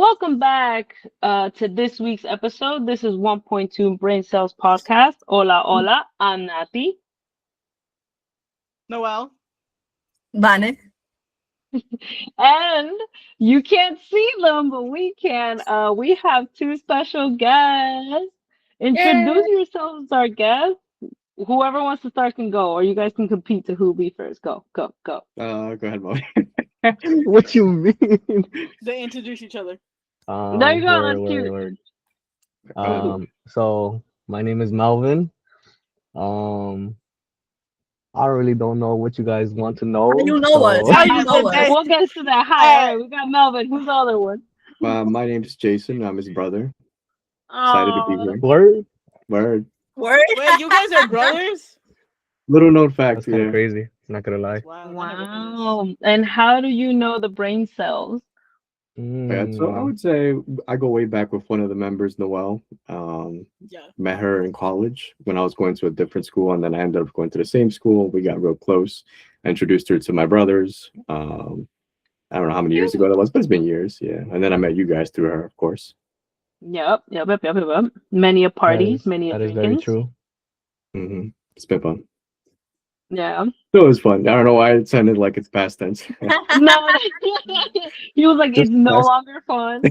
Welcome back to this week's episode. This is 1.2 Brain Cells Podcast. Hola, hola. I'm Nati. Noel. Vane. And you can't see them, but we can. We have two special guests. Introduce yourselves, our guests. Whoever wants to start can go, or you guys can compete to who be first. Go, go, go. Go ahead, Mo. What you mean? They introduce each other. There you go. That's cute. Word. So my name is Melvin. I really don't know what you guys want to know. You know us. so- How you know us? We'll get to that. Hi, all right, we got Melvin. Who's the other one? My name is Jason. I'm his brother. Excited to be Aw. here. Word. Word. Wait, you guys are brothers? Little known fact. That's kind Yeah. of crazy. Not gonna lie. Wow. And how do you know the brain cells? Yeah, so I would say I go way back with one of the members, Noel. Yeah. Met her in college when I was going to a different school, and then I ended up going to the same school. We got real close. I introduced her to my brothers. I don't know how many years ago that was, but it's been years. Yeah. And then I met you guys through her, of course. Yep. Many a parties, many a That is very drinkings. true. Mm-hmm. It's been fun. Yeah. So it was fun. I don't know why it sounded like it's past tense. No, he was like, it's Just no nice. longer fun.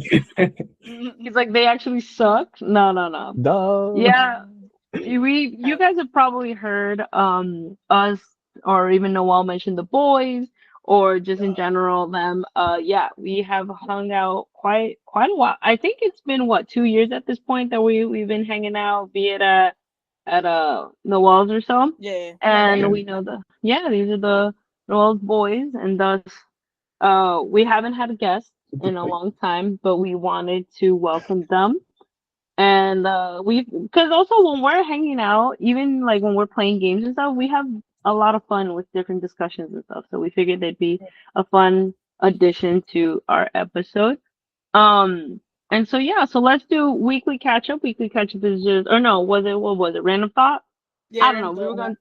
He's like, they actually suck. No. Duh. Yeah. You guys have probably heard us or even Noel mention the boys or just in general them. Yeah, we have hung out quite a while. I think it's been 2 years at this point that we've been hanging out, be it at Noel's or so. Yeah. And we know these are the Noel's boys, and thus we haven't had a guest in a long time, but we wanted to welcome them. And because also when we're hanging out, even like when we're playing games and stuff, we have a lot of fun with different discussions and stuff. So we figured they'd be a fun addition to our episode. And so let's do weekly catch up. Weekly catch up is just, or no, what was it? Random thought? Yeah. I don't know. We were going.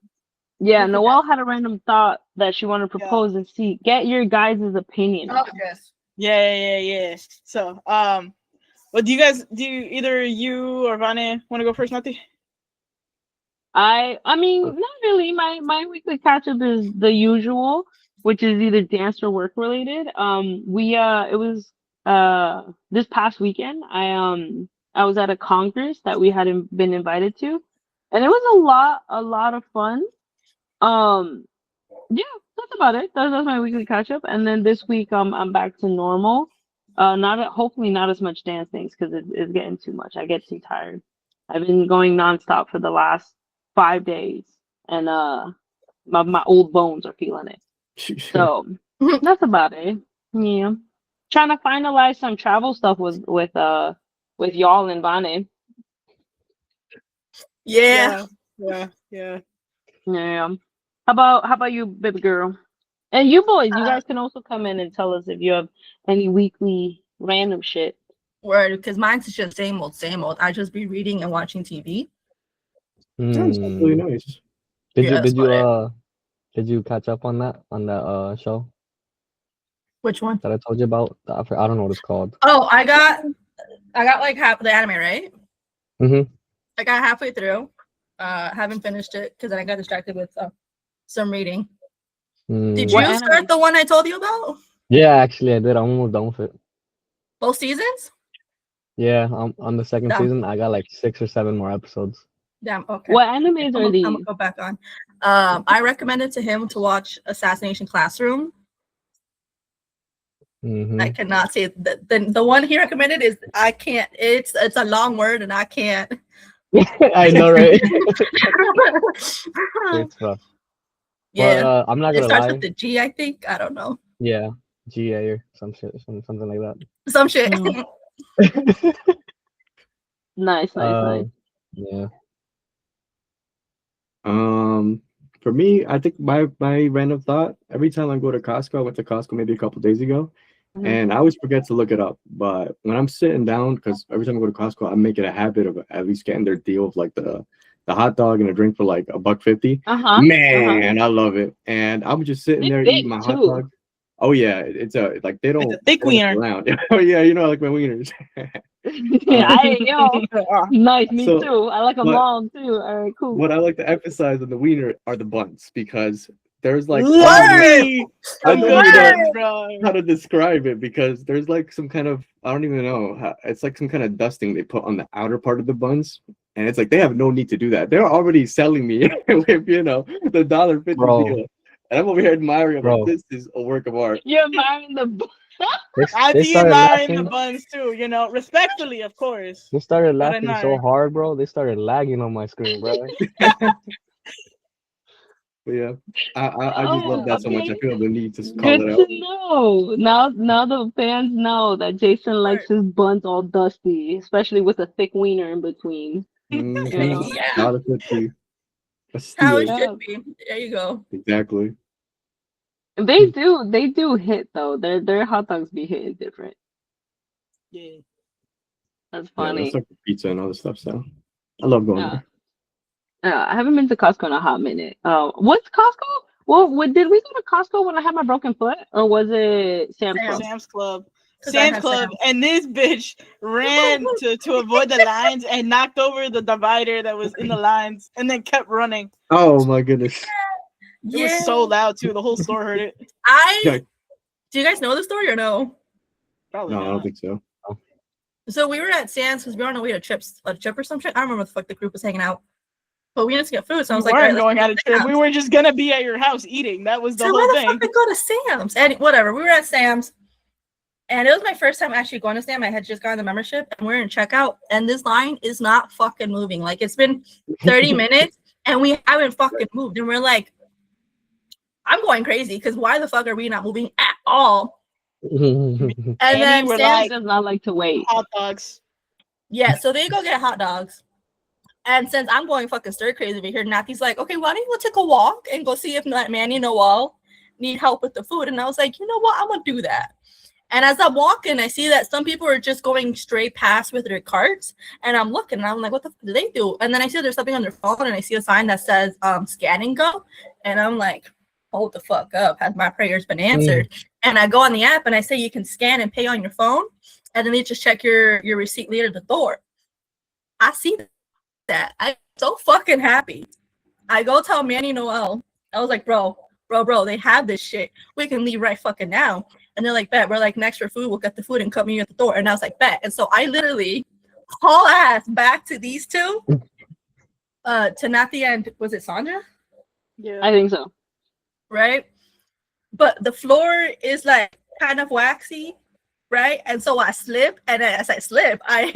Yeah, Noelle had a random thought that she wanted to propose and get your guys' opinion. Oh, yes. Yeah. So, well, do either you or Vane want to go first, Nati? I mean, not really. My weekly catch up is the usual, which is either dance or work related. It was this past weekend. I was at a congress that we hadn't been invited to, and it was a lot of fun. Yeah, that's about it. That's my weekly catch up. And then this week, I'm back to normal. Hopefully not as much dance things because it's getting too much. I get too tired. I've been going nonstop for the last 5 days, and my old bones are feeling it. So that's about it. Yeah, trying to finalize some travel stuff with y'all and Vane. Yeah. Yeah. Yeah. How about you, baby girl? And you boys, you guys can also come in and tell us if you have any weekly random shit. Word, because mine's just same old. I just be reading and watching TV. Sounds really nice. Did you catch up on that show Which one? that I told you about? I don't know what it's called. Oh, I got like half the anime, right? Mm-hmm. I got halfway through. Haven't finished it because I got distracted with some reading. Did you What start anime? the one I told you about? Yeah, actually, I did. I'm almost done with it. Both seasons? Yeah, on the second Damn. season, I got like 6 or 7 more episodes. Damn. Okay. What animes are I'm these? gonna go back on. I recommended to him to watch Assassination Classroom. Mm-hmm. I cannot say the one he recommended is I can't. It's a long word and I can't. I know, right? It's rough. Yeah, But, I'm not it gonna starts lie. with the G. I think I don't know Yeah, GA or some shit, something like that. some shit. Mm. Nice. Yeah. For me, I think my random thought, every time I go to Costco, I went to Costco maybe a couple days ago, and I always forget to look it up. But when I'm sitting down, because every time I go to Costco, I make it a habit of at least getting their deal of like the hot dog and a drink for like $1.50. Uh-huh. Man, I love it. And I'm just sitting They there big, eating my hot too. dog. Oh yeah, it's a like they don't. It's a thick they don't mess wiener. around. Oh yeah, you know I like my wieners. Yo, nice, me So, too. I like them but long too. All right, cool. what I like to emphasize on the wiener are the buns because there's like Literally, I the don't good even know ones, bro. how to describe it because there's like some kind of I don't even know how, it's like some kind of dusting they put on the outer part of the buns, and it's like they have no need to do that. They're already selling me with the $1.50 Bro. deal, and I'm over here admiring. I'm Bro. like, this is a work of art. You're admiring the. I They be started admiring the laughing. buns too, you know, respectfully, of course. They started But laughing so admiring. hard, bro. They started lagging on my screen, bro. But yeah, I just love Oh, that so much. I okay. feel the need to call Good it to out. know. Now the fans know that Jason likes his buns all dusty, especially with a thick wiener in between. Mhm. You know? Yeah. $1.50. A How it steal. Yeah. should be. There you go. Exactly. They do hit though. Their hot dogs be hitting different. Yeah. That's Yeah, that's funny. like pizza and all this stuff. So I love going Yeah. there. I haven't been to Costco in a hot minute. What's Costco? Well, did we go to Costco when I had my broken foot, or was it Sam's Club? Sam's Club. 'Cause I Sam's had Club, Sam's. and this bitch ran to avoid the lines and knocked over the divider that was in the lines, and then kept running. Oh my goodness. It was so loud too. The whole store heard it. Yeah. Do you guys know the story or no? Probably No, I not. don't think so. So we were at Sam's because we were on the way to a trip or some shit. I don't remember what the fuck the group was hanging out. But we needed to get food, so I We was like, weren't all right, going let's on a trip. We were just gonna be at your house eating. That was the so whole why the thing. fuck did I go to Sam's? And whatever, we were at Sam's. And it was my first time actually going to Sam. I had just gotten the membership and we're in checkout. And this line is not fucking moving. Like it's been 30 minutes and we haven't fucking moved. And we're like, I'm going crazy because why the fuck are we not moving at all? And then we're Sam like, does not like to wait. hot dogs. yeah, so they go get hot dogs. And since I'm going fucking stir crazy over here, Nathy's like, okay, why don't you go take a walk and go see if Manny and Noel need help with the food? And I was like, you know what? I'm gonna do that. And as I'm walking, I see that some people are just going straight past with their carts. And I'm looking and I'm like, what the fuck do they do? And then I see there's something on their phone and I see a sign that says scan and go. And I'm like, hold the fuck up. Has my prayers been answered? And I go on the app and I say you can scan and pay on your phone. And then they just check your receipt later at the door. I see that. I'm so fucking happy. I go tell Manny Noel. I was like, bro, they have this shit. We can leave right fucking now. And they're like, bet. We're like, next for food, we'll get the food and come meet you at the door. And I was like, bet. And so I literally haul ass back to these two. To not the end. Was it Sandra? Yeah. I think so. Right? But the floor is like kind of waxy, right? And so I slip, and as I slip, I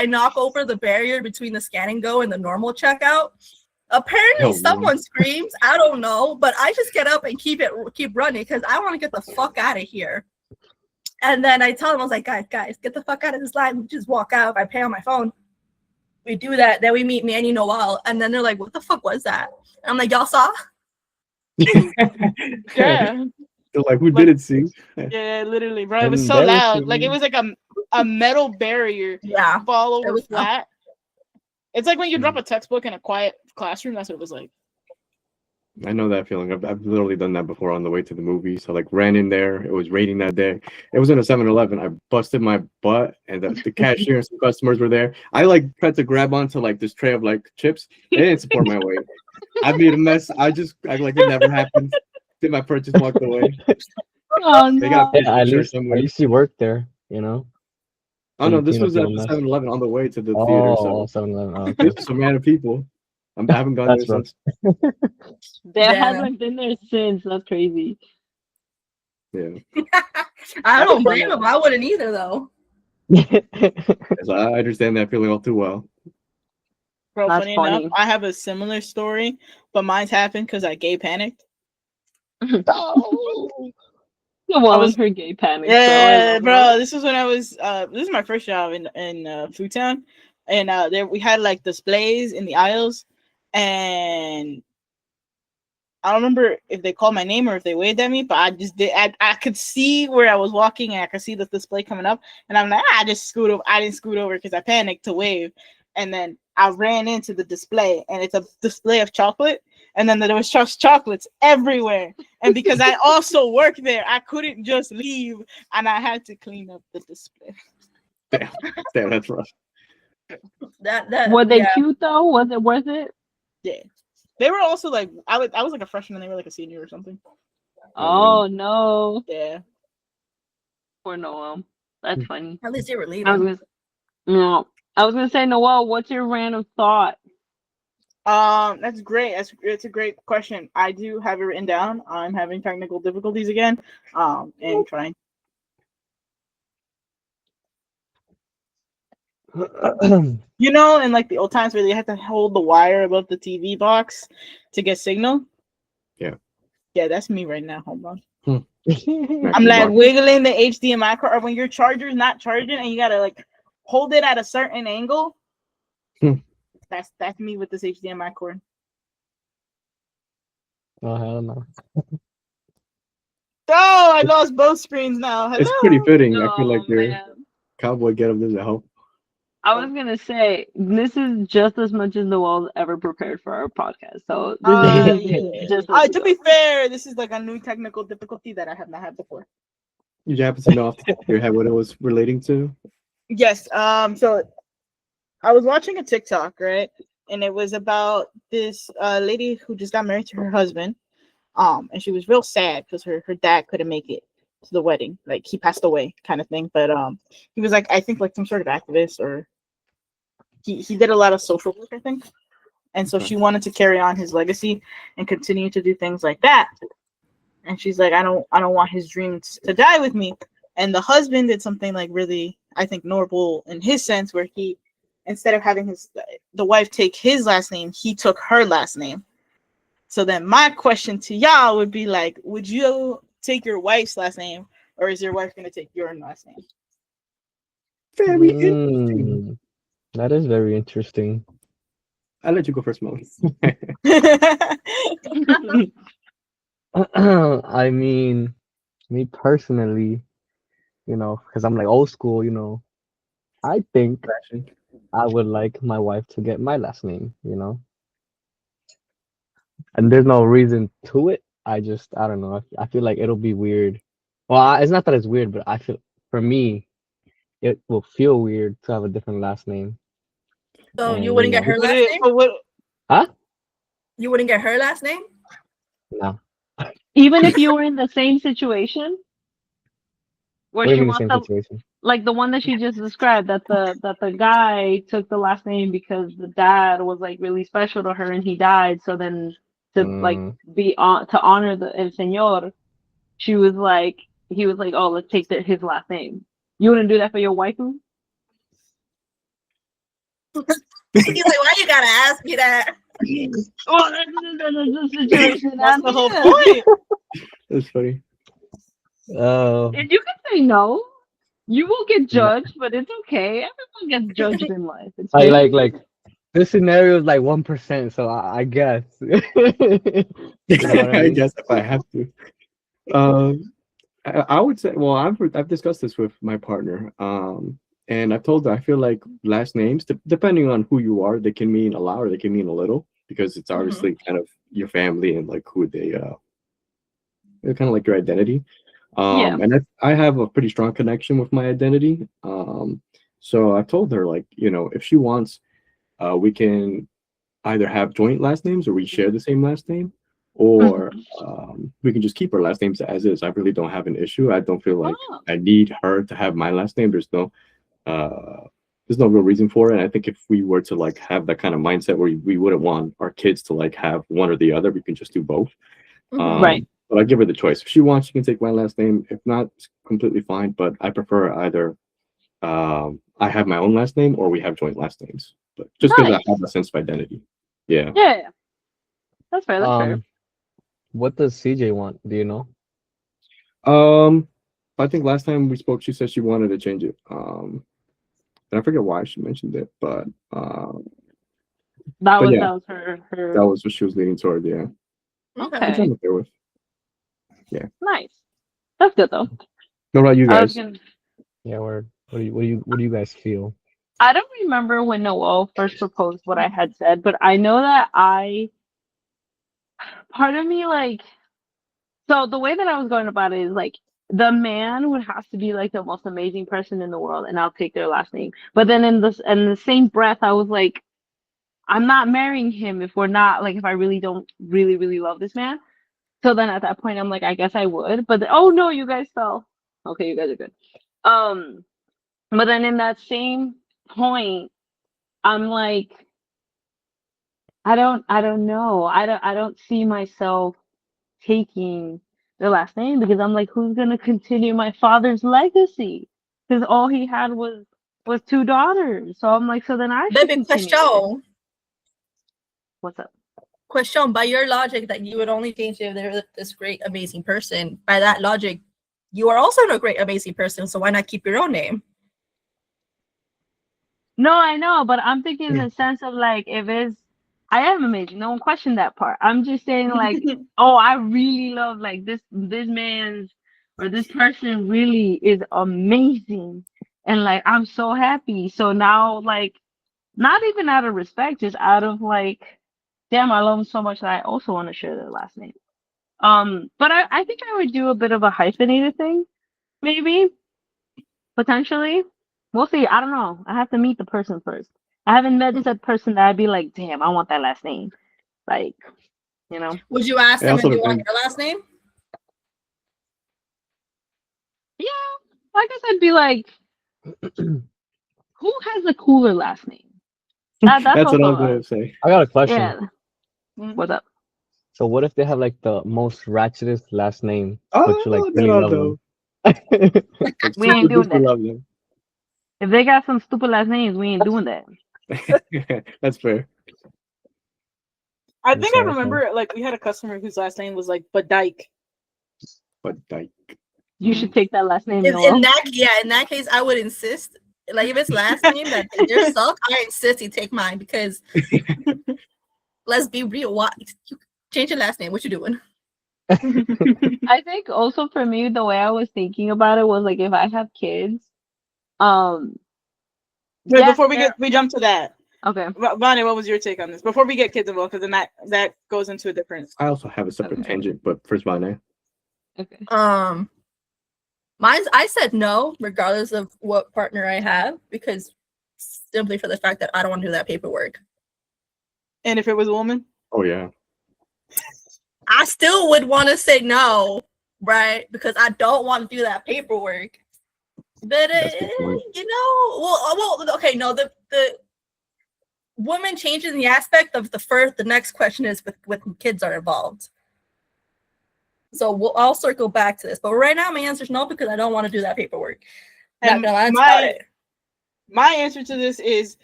knock over the barrier between the scan and go and the normal checkout. Apparently, someone screams. I don't know, but I just get up and keep running because I want to get the fuck out of here. And then I tell them, I was like, guys, get the fuck out of this line. We just walk out. If I pay on my phone, we do that. Then we meet Manny Noel, and then they're like, what the fuck was that? And I'm like, y'all saw? Yeah. They're like, who did it see? Yeah, literally, bro. It was so loud. Like it was like a metal barrier. Yeah. Fall over flat. It's like when you drop a textbook in a quiet classroom. That's what it was like. I know that feeling. I've literally done that before on the way to the movies. So like ran in there. It was raining that day. It was in a 7-Eleven. I busted my butt, and the cashier and some customers were there. I like tried to grab onto like this tray of like chips. They didn't support my weight. I made a mess. I just act like it never happened. Did my purchase, walked away. Oh no! They got at least you worked there, you know. Oh no, this was at the 7-Eleven on the way to the theater. So 7-Eleven. Oh, okay. there's some random people. I haven't gone there since. They haven't been there since. That's crazy. Yeah. I don't blame them. I wouldn't either, though. Yes, I understand that feeling all too well. Bro, funny enough, I have a similar story, but mine's happened because I gay panicked. Her gay panic. Yeah, bro. This was when I was. This is my first job in Food Town, and there we had like displays in the aisles, and I don't remember if they called my name or if they waved at me, but I just did. I could see where I was walking, and I could see the display coming up, and I'm like, I just scoot over. I didn't scoot over because I panicked to wave, and then I ran into the display, and it's a display of chocolate. and then there was just chocolates everywhere. And because I also work there, I couldn't just leave, and I had to clean up the display. Damn, that's rough. That Were they yeah. cute though? Was it worth it? Yeah, they were also like I was like a freshman, and they were like a senior or something. Oh no, Yeah. poor Noel. That's funny. At least they were I was leaving. gonna, no, I was gonna say, Noel, what's your random thought? That's great. It's a great question. I do have it written down. I'm having technical difficulties again. And trying. You know, in like the old times where they had to hold the wire above the TV box to get signal. Yeah. Yeah, that's me right now. Hold on. Back I'm to the like box. wiggling the HDMI cord, or when your charger's not charging and you gotta like hold it at a certain angle. That's me with this HDMI cord. Oh hell no. Oh, I lost both screens now. It's pretty Hello. fitting. I feel Oh like your man, cowboy getup doesn't help. I was gonna say this is just as much as Noel's ever prepared for our podcast. So this is Yeah. just as To be fair, this is like a new technical difficulty that I have not had before. Did you happen to know off the top of your head what it was relating to? Yes. So I was watching a TikTok, right? And it was about this lady who just got married to her husband. And she was real sad because her dad couldn't make it to the wedding. Like he passed away kind of thing. But he was like, I think like some sort of activist, or he did a lot of social work, I think. And so Okay. she wanted to carry on his legacy and continue to do things like that. And she's like, I don't want his dreams to die with me. And the husband did something like really, I think, noble in his sense, where he, instead of having the wife take his last name, he took her last name. So then my question to y'all would be like, would you take your wife's last name, or is your wife going to take your last name? Very interesting. That is very interesting. I'll let you go first, Molly. I mean, me personally, because I'm like old school, I think I would like my wife to get my last name, and there's no reason to it. I don't know. I feel like it'll be weird. Well, it's not that it's weird, but I feel for me, it will feel weird to have a different last name. So And, you wouldn't get her last name? Huh? You wouldn't get her last name? No. Even if you were in the same situation, where What do you she mean the wants same to, situation? like the one that she just described, that the guy took the last name because the dad was like really special to her and he died. So then to like be on to honor the el señor, he was like, oh, let's take his last name. You wouldn't do that for your waifu? He's like, why you gotta ask me that? Oh, that's the situation. That's the whole point. That's funny. And you can say no. You will get judged, but it's okay. Everyone gets judged in life. It's fine. like this scenario is like 1%, so I guess. You know what I I mean? guess if I have to. I would say, well, I've discussed this with my partner, and I've told her I feel like last names, depending on who you are, they can mean a lot or they can mean a little, because it's obviously kind of your family and like who they're kind of like your identity. Yeah. And I have a pretty strong connection with my identity. So I've told her, like, if she wants, we can either have joint last names or we share the same last name, or we can just keep our last names as is. I really don't have an issue. I don't feel like I need her to have my last name. There's no real reason for it. And I think if we were to like have that kind of mindset where we wouldn't want our kids to like have one or the other, we can just do both. Right. But I give her the choice. If she wants, she can take my last name. If not, it's completely fine. But I prefer either I have my own last name or we have joint last names. But just because I have a sense of identity. Yeah. Yeah. That's fair. That's fair. What does CJ want? Do you know? I think last time we spoke, she said she wanted to change it. And I forget why she mentioned it, but That was her. her. That was what she was leaning toward. Yeah. Okay. Which I'm okay with. Yeah. Nice. That's good though. What about you guys? Yeah. What do you guys feel? I don't remember when Noel first proposed what I had said, but I know that I part of me like, so the way that I was going about it is like the man would have to be like the most amazing person in the world, and I'll take their last name. But then in the same breath, I was like, I'm not marrying him if we're not like if I really don't really love this man. So then at that point, I'm like, I guess I would. But oh no, you guys fell. Okay, you guys are good. Um, but then in that same point, I'm like, I don't know. I don't see myself taking the last name because I'm like, who's gonna continue my father's legacy? Because all he had was two daughters. So I'm like, so then I should Baby, continue it. question. What's up? Question. By your logic, that you would only change if they're this great, amazing person. By that logic, you are also a great, amazing person. So why not keep your own name? No, I know, but I'm thinking in the sense of like if it's I am amazing. No one questioned that part. I'm just saying like, oh, I really love like this man's or this person really is amazing. And like I'm so happy. So now like not even out of respect, just out of like, damn, I love him so much that I also want to share their last name. But I think I would do a bit of a hyphenated thing, maybe. Potentially. We'll see. I don't know. I have to meet the person first. I haven't met said person that I'd be like, damn, I want that last name. Like, you know. Would you ask It them if also you want depends. your last name? Yeah. I guess I'd be like, who has a cooler last name? That's That's what I also was gonna say. I got a question. yeah. What's up? So what if they have like the most ratchetest last name, but you like Oh, then really I'll love know. them? Like, We ain't doing super that. love them. If they got some stupid last names, we ain't doing that. That's fair. I I'm think I sorry, remember like we had a customer whose last name was like Badike. But like, You should take that last name, In Noel. that case, I would insist. Like if it's last name that they're suck, I insist you take mine because let's be real. What you change your last name? What you doing? I think also for me, the way I was thinking about it was like if I have kids, um, Wait, yes, before they're we jump to that, okay. Bonnie, what was your take on this? Before we get kids involved, because then that goes into a different. I also have a separate Okay. tangent, but first one, Okay. Mine's I said no, regardless of what partner I have, because simply for the fact that I don't want to do that paperwork. And if it was a woman, oh yeah, I still would want to say no, right? Because I don't want to do that paperwork. But that's a good point. okay, no, the woman changes the aspect of the next question is with kids are involved. So I'll circle back to this, but right now my answer is no because I don't want to do that paperwork. and my answer to this is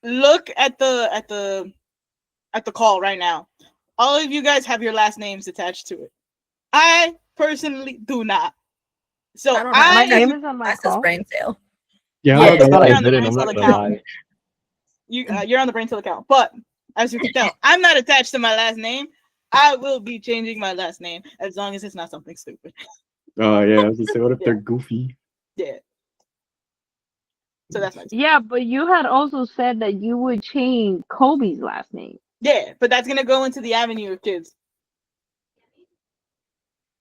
look at the call right now. All of you guys have your last names attached to it. I personally do not. So My name is on my says call. brain sale. Yeah, I thought I you're on the didn't. I'm Brain not Cell gonna account. lie. You're on the Brain Cell account, but as you can tell, I'm not attached to my last name. I will be changing my last name as long as it's not something stupid. Oh yeah, I was gonna say, what if Yeah. they're goofy? Yeah. So that's my Yeah, but you had also said that you would change Kobe's last name. yeah, but that's gonna go into the avenue of kids.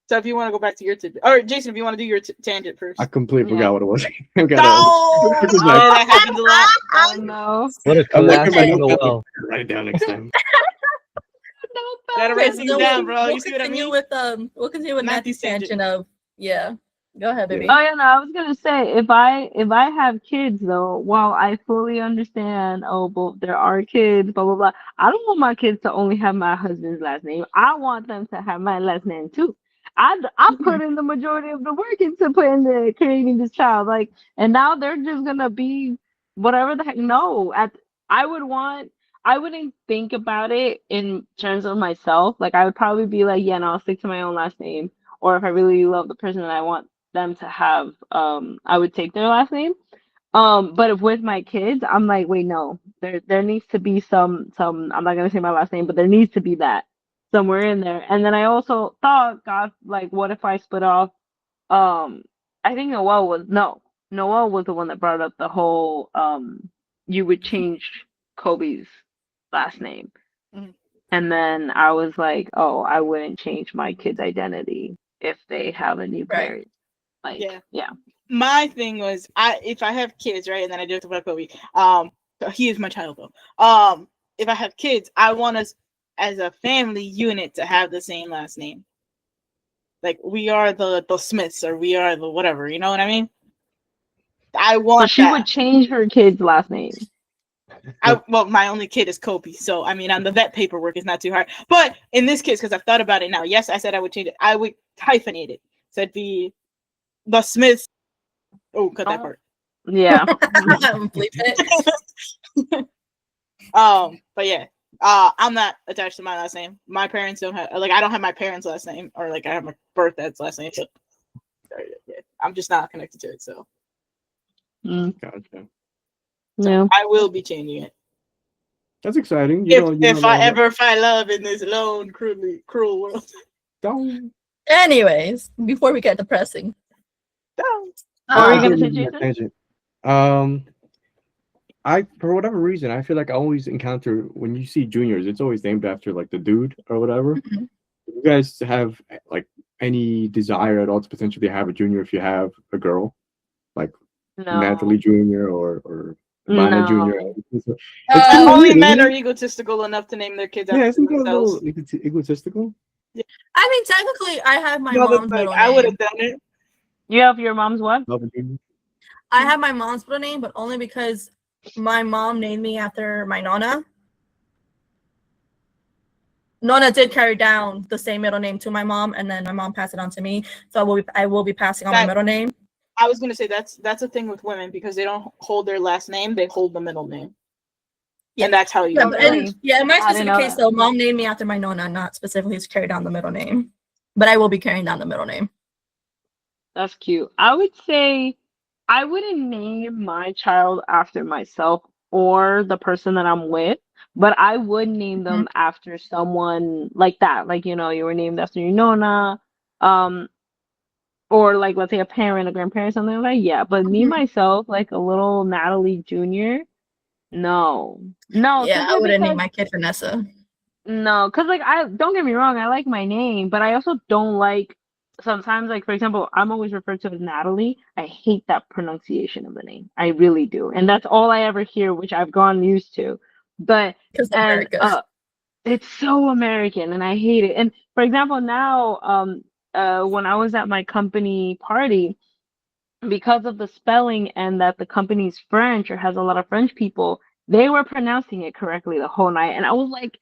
So if you want to go back to your tidbit, or Jason, if you want to do your tangent first. I completely Yeah. forgot what it was. I got that happens a lot. Oh no. What a I'm looking classic at my notes. Noel. Write it down next time. Gotta write things down, bro. You see what I mean? We'll continue with Matthew's Matthew's tangent of Go ahead, baby. Oh yeah, no, I was gonna say if I have kids though, while I fully understand, but there are kids, blah blah blah. I don't want my kids to only have my husband's last name. I want them to have my last name too. I put in the majority of the work into putting the creating this child, like, and now they're just gonna be whatever the heck. No, I wouldn't think about it in terms of myself. Like I would probably be like, yeah, no, I'll stick to my own last name. Or if I really love the person that I want them to have, I would take their last name. But if with my kids, I'm like, wait, no, there needs to be some I'm not gonna say my last name, but there needs to be that somewhere in there. And then I also thought, God, like, what if I split off? I think Noel was the one that brought up the whole you would change Kobe's last name. Mhm. And then I was like, oh, I wouldn't change my kid's identity if they have a new Right. parent. Like, Yeah. yeah. My thing was, if I have kids, right, and then I do have to fuck Kobe. So he is my child though. If I have kids, I want us as a family unit to have the same last name. Like we are the Smiths, or we are the whatever. You know what I mean? I So want she would that. change her kid's last name. Well, my only kid is Kobe, so I mean, on the vet paperwork, it's not too hard. But in this case, because I've thought about it now, yes, I said I would change it. I would hyphenate it. So it'd be the Smiths. Oh, cut that part. Yeah. Bleep it. But yeah, I'm not attached to my last name. My parents don't have, like, I don't have my parents' last name, or like I have my birth dad's last name. So yeah, I'm just not connected to it. So Mm, Gotcha. yeah. I will be changing it That's exciting. if I ever find love in this lone, cruel world. Don't. Anyways, before we get depressing. What were you Um, gonna say, Getting on a Jason? tangent. I for whatever reason I feel like I always encounter when you see juniors, it's always named after like the dude or whatever. Mhm. Do you guys have like any desire at all to potentially have a junior if you have a girl, like Natalie No. Junior or Ivana Junior? No. It's Uh, too Only weird, men isn't are it? egotistical enough to name their kids Yeah, after isn't that a themselves. little egotistical? I mean, technically, I have my No, but mom's like middle I would name. have done it. You have your mom's what? Love a junior? I have my mom's middle name, but only because my mom named me after my nonna. Nonna did carry down the same middle name to my mom, and then my mom passed it on to me. So I will be passing on my That middle name. I was gonna say that's a thing with women because they don't hold their last name; they hold the middle name, Yeah. and that's how you. Yeah, Oh, but really? in my I didn't specific know case, that. though, mom named me after my nonna, not specifically to carry down the middle name. But I will be carrying down the middle name. That's cute. I would say I wouldn't name my child after myself or the person that I'm with, but I would name Mhm. them after someone like that. Like, you know, you were named after your nonna, um, or like let's say a parent, a grandparent, something like that. Yeah. But me Mhm. myself, like a little Natalie Jr., no. No, Yeah, I simply would have named because my kid Vanessa. no, because like I don't get me wrong, I like my name, but I also don't like sometimes like for example, I'm always referred to as Natalie. I hate that pronunciation of the name. I really do. And that's all I ever hear, which I've gone used to. But Because and America. it's so American and I hate it. And for example, now when I was at my company party, because of the spelling and that the company's French or has a lot of French people, they were pronouncing it correctly the whole night. And I was like,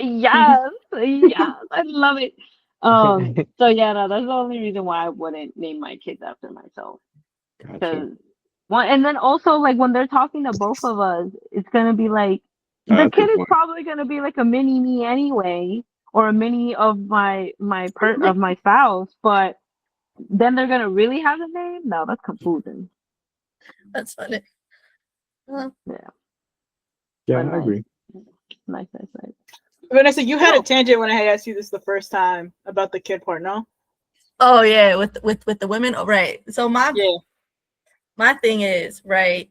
yes, yes, I love it. So yeah, no, that's the only reason why I wouldn't name my kids after myself. Gotcha. Because one, and then also like when they're talking to both of us, it's gonna be like Oh, the that's a kid good is point. probably gonna be like a mini me anyway, or a mini of my spouse, but then they're gonna really have a name? No, that's confusing. That's funny. Yeah, Yeah, but I nice, agree. nice. Vanessa, you had a Cool. tangent when I had asked you this the first time about the kid part, no? Oh yeah, with the women. Oh, right. So Yeah. my thing is, right,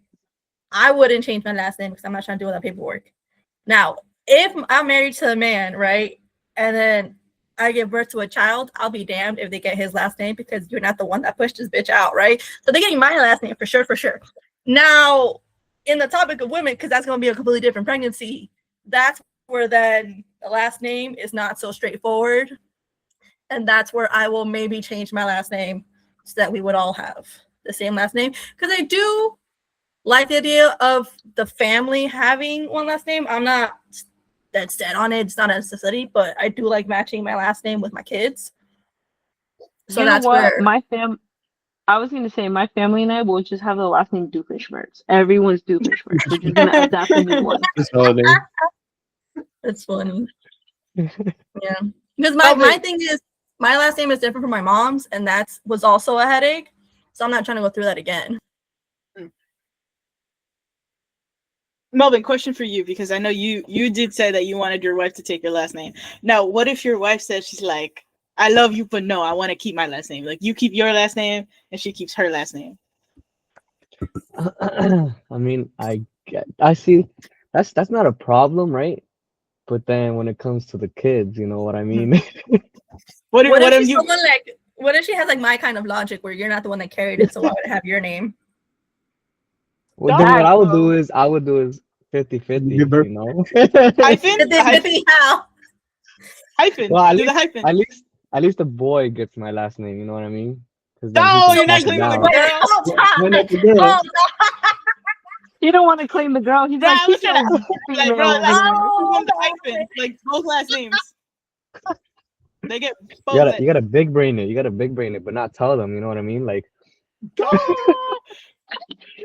I wouldn't change my last name because I'm not trying to do all that paperwork. Now, if I'm married to a man, right, and then I give birth to a child, I'll be damned if they get his last name because you're not the one that pushed this bitch out, right? So they're getting my last name for sure, for sure. Now, in the topic of women, because that's going to be a completely different pregnancy, that's where then the last name is not so straightforward. And that's where I will maybe change my last name so that we would all have the same last name. Because I do like the idea of the family having one last name. I'm not dead set on it. It's not a necessity, but I do like matching my last name with my kids. So You know that's what? where I was gonna say my family and I will just have the last name Doofenshmirtz. Everyone's Doofenshmirtz. We're just gonna adapt a new one. This holiday. it's funny. Yeah. Because my Melvin, thing is my last name is different from my mom's, and that was also a headache. So I'm not trying to go through that again. Melvin, question for you because I know you did say that you wanted your wife to take your last name. Now, what if your wife says she's like, "I love you, but no, I want to keep my last name." Like you keep your last name and she keeps her last name. I mean, I see that's not a problem, right? But then when it comes to the kids, you know what I mean? What if, What what if if she's you? someone like? What if she has like my kind of logic where you're not the one that carried it, so why would it have your name? Well, then what That, I would bro. do is 50-50, Give birth. you know? Hyphen, Did they hyphen, how? hyphen. Well, Do the hyphen. at least the boy gets my last name, you know what I mean? Because then he No, can you're pass not it claiming the down. Wait, girl. hold Why on. not the girl? Hold You don't want to claim the girl. He's Nah, like, I was keep trying your to like, bro, female over like here. on. the hyphen, like both last names. They get You both. gotta, you gotta big brain it. You gotta big brain it, but not tell them, you know what I mean? Like,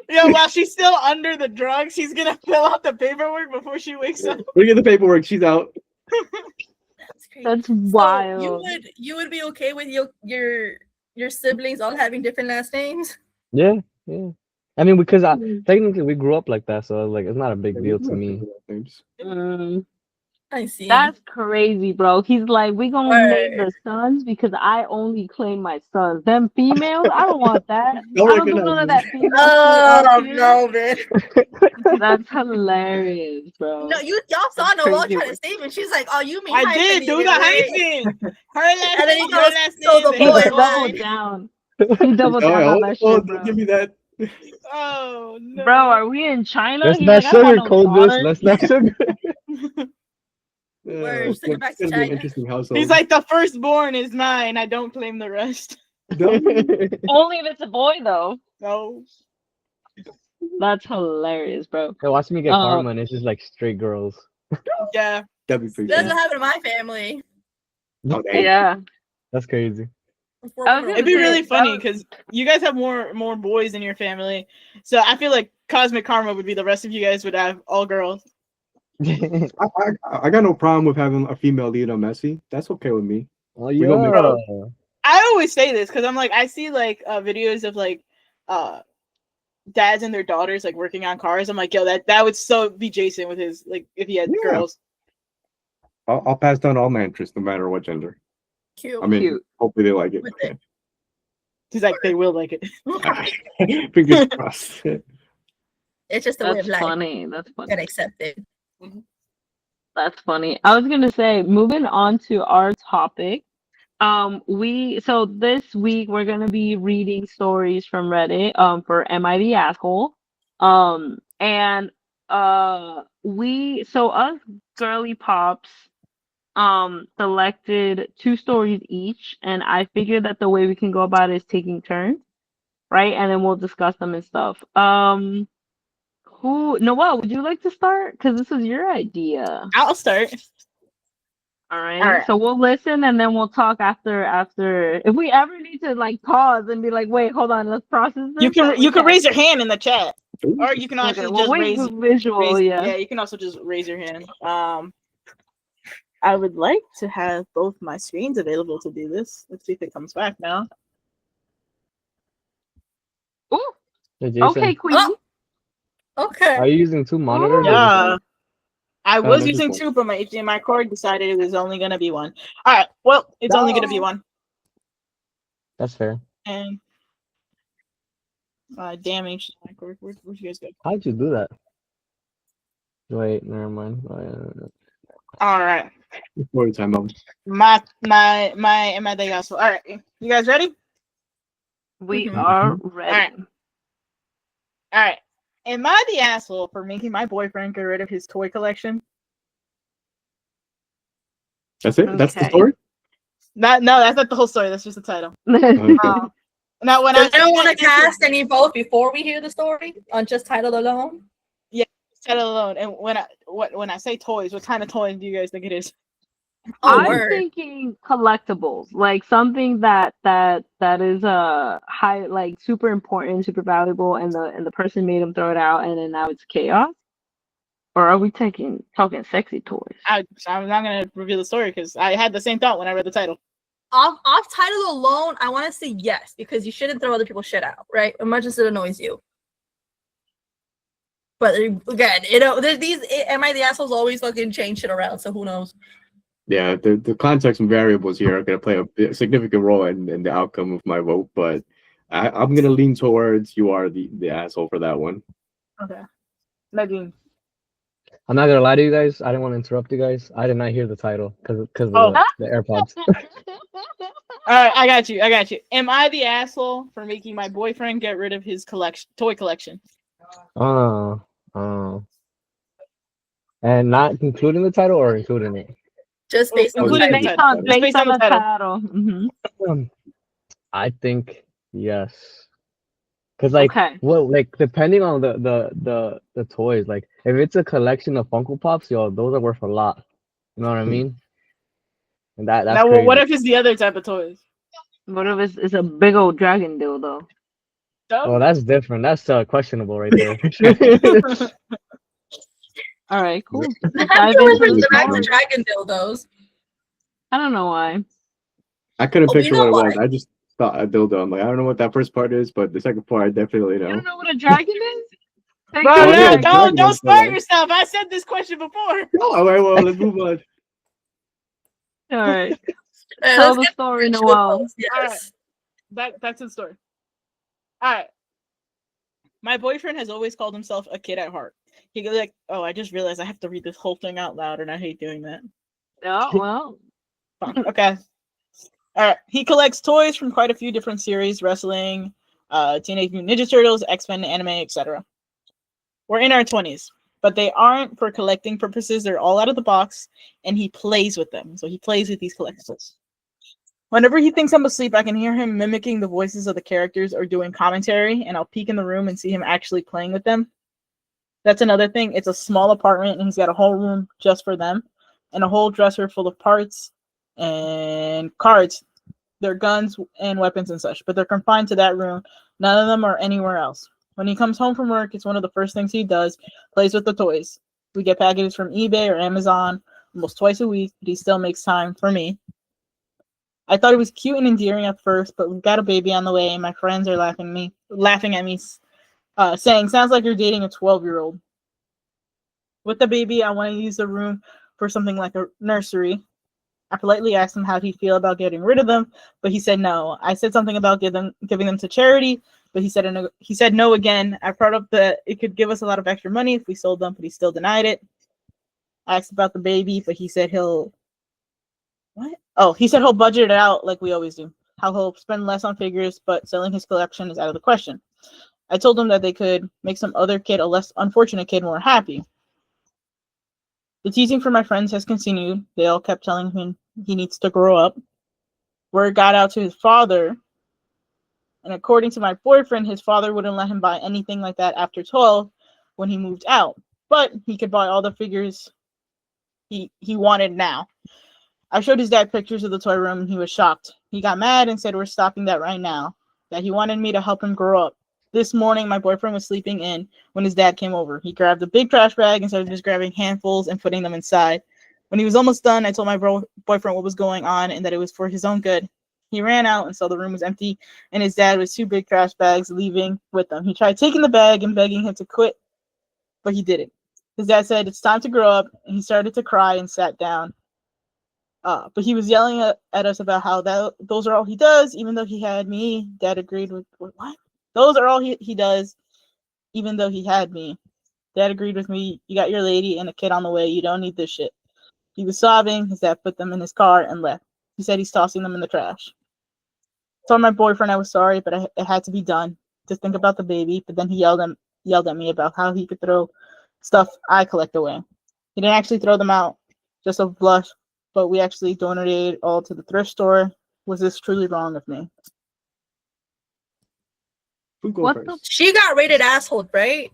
Yeah, while she's still under the drugs, she's gonna fill out the paperwork before she wakes up. Bring in the paperwork. She's out. That's crazy. That's So wild. you would be okay with your siblings all having different last names? yeah. I mean, because Mm. technically we grew up like that, so like it's not a big deal to me. Mm. I see. That's crazy, bro. He's like, we gonna name Word. the sons because I only claim my sons. Them females, I don't want that. Don't I don't do none recognize of me. that female Oh shit. no, man. That's hilarious, bro. No, y'all saw That's Noelle crazy. trying to save it. She's like, "Oh, you mean I did do the hyphenated, right?" hyphen. Her last And then name, he your goes, last "So name. the They He boy go, doubled line." down. He doubled down on that Oh, shit, don't bro. give me that. oh no, Bro, are we in China? Let's He's not like, I don't want no sugarcoat this. daughter. Let's not sugar. Word, It's send it back to gonna be an China. interesting household. He's like, the firstborn is mine. I don't claim the rest. Only if it's a boy, though. No. That's hilarious, bro. Hey, watch me get Uh, karma, and it's just like straight girls. Yeah. That'd be pretty That's funny. what happened to my family. Oh, dang. Yeah. That's crazy. Before I was we were It'd gonna be say, really that funny was- because you guys have more boys in your family, so I feel like cosmic karma would be the rest of you guys would have all girls. I got no problem with having a female lead on Messi. That's okay with me. Oh We gonna make yeah. I always say this because I'm like I see like videos of like dads and their daughters like working on cars. I'm like, yo, that would so be Jason with his like if he had Yeah. girls. I'll pass down all my interests, no matter what gender. cute. I mean, Cute. hopefully they like it. With it. He's like, they will like it. Fingers crossed. It's just a way That's of life. funny. That's funny. Get accepted. That's funny. I was gonna say, moving on to our topic. So this week we're gonna be reading stories from Reddit. For Am I the Asshole? And us girly pops selected 2 stories each, and I figured that the way we can go about it is taking turns, right? And then we'll discuss them and stuff. Noelle, would you like to start? Because this was your idea. I'll start. All right. All right. So we'll listen and then we'll talk after. If we ever need to like pause and be like, wait, hold on, let's process this. You can then we raise your hand in the chat, or you can Okay, actually well, just wait raise. for visual, yeah. Yeah, you can also just raise your hand. I would like to have both my screens available to do this. Let's see if it comes back now. Ooh, Hey, Jason, okay, Queen. Oh, okay. are you using 2 monitors? or just Yeah. one? I Oh, was no, just using one. 2, but my HDMI cord decided it was only gonna be 1. All right, well, it's only gonna be 1. That's fair. And damn HDMI cord. Where'd you guys go? How'd you do that? Wait, never mind. Oh, yeah. All right, Story time out. my am I the asshole? All right, you guys ready? We Mhm. are ready. All right. Am I the asshole for making my boyfriend get rid of his toy collection? That's it. That's the Okay. story. No, that's not the whole story. That's just the title. Okay. Now, when Does I anyone want to cast any vote before we hear the story on just title alone? title alone, and when I say toys, what kind of toys do you guys think it is? Oh, I'm word. thinking collectibles, like something that is high, like super important, super valuable, and the person made them throw it out, and then now it's chaos. Or are we talking sexy toys? I'm not gonna reveal the story because I had the same thought when I read the title. Off title alone, I want to say yes, because you shouldn't throw other people's shit out, right? As much as it annoys you. But again, there's these Am I the Assholes always fucking change shit around, so who knows? Yeah, the context and variables here are going to play a significant role in the outcome of my vote, but I'm going to lean towards you are the asshole for that one. Okay, Nadine. I'm not gonna lie to you guys. I didn't want to interrupt you guys. I did not hear the title because of Oh. the AirPods. All right, I got you. Am I the asshole for making my boyfriend get rid of his toy collection? Oh, and not including the title or including it. Just based on the Including the title. title. Just Based on the title. Mm-hmm. I think yes. Cause like Okay. well, like depending on the toys, like if it's a collection of Funko Pops, yo, those are worth a lot. You know what I mean? And that's Now, crazy. what if it's the other type of toys? What if it's a big old dragon dildo? Oh, that's different. That's questionable right there. All right, cool. I'm Dive going into for the the story. dragon dildos. I don't know why. I couldn't Oh, picture you know what it was. why? I just thought a dildo. I'm like, I don't know what that first part is, but the second part, I definitely You don't know. know what a dragon is? Take Bro, the Oh, yeah, drag. dragon don't is start fine. yourself. I said this question before. Oh, all right, well, let's move on. All right. Let's Tell the get story, into Noel. those, yes. Back to the story. All right. My boyfriend has always called himself a kid at heart. He goes like, "Oh, I just realized I have to read this whole thing out loud, and I hate doing that." Oh, well. Fine. Okay. All right. He collects toys from quite a few different series: wrestling, Teenage Mutant Ninja Turtles, X-Men, anime, etc. We're in our 20s, but they aren't for collecting purposes. They're all out of the box, and he plays with them. So he plays with these collectibles. Whenever he thinks I'm asleep, I can hear him mimicking the voices of the characters or doing commentary, and I'll peek in the room and see him actually playing with them. That's another thing. It's a small apartment, and he's got a whole room just for them, and a whole dresser full of parts and cards. Their guns and weapons and such, but they're confined to that room. None of them are anywhere else. When he comes home from work, it's one of the first things he does, plays with the toys. We get packages from eBay or Amazon almost twice a week, but he still makes time for me. I thought it was cute and endearing at first, but we've got a baby on the way, and my friends are laughing at me, saying, "Sounds like you're dating a 12-year-old." With the baby, I want to use the room for something like a nursery. I politely asked him how he'd feel about getting rid of them, but he said no. I said something about giving them to charity, but he said no again. I brought up that it could give us a lot of extra money if we sold them, but he still denied it. I asked about the baby, but he said he'll budget it out like we always do. How he'll spend less on figures, but selling his collection is out of the question. I told him that they could make some other kid, a less unfortunate kid, more happy. The teasing from my friends has continued. They all kept telling him he needs to grow up. Word got out to his father, and according to my boyfriend, his father wouldn't let him buy anything like that after 12 when he moved out, but he could buy all the figures he wanted now. I showed his dad pictures of the toy room, and he was shocked. He got mad and said we're stopping that right now, that he wanted me to help him grow up. This morning, my boyfriend was sleeping in when his dad came over. He grabbed a big trash bag and started just grabbing handfuls and putting them inside. When he was almost done, I told my boyfriend what was going on and that it was for his own good. He ran out and saw the room was empty, and his dad was 2 big trash bags leaving with them. He tried taking the bag and begging him to quit, but he didn't. His dad said, "It's time to grow up," and he started to cry and sat down. But he was yelling at us about how those are all he does, even though he had me. Dad agreed with what? Those are all he does, even though he had me. Dad agreed with me. You got your lady and a kid on the way. You don't need this shit. He was sobbing. His dad put them in his car and left. He said he's tossing them in the trash. I told my boyfriend I was sorry, but it had to be done. To think about the baby. But then he yelled at me about how he could throw stuff I collect away. He didn't actually throw them out, just a blush. But we actually donated all to the thrift store. Was this truly wrong of me? Who go What first? the? She got rated asshole, right?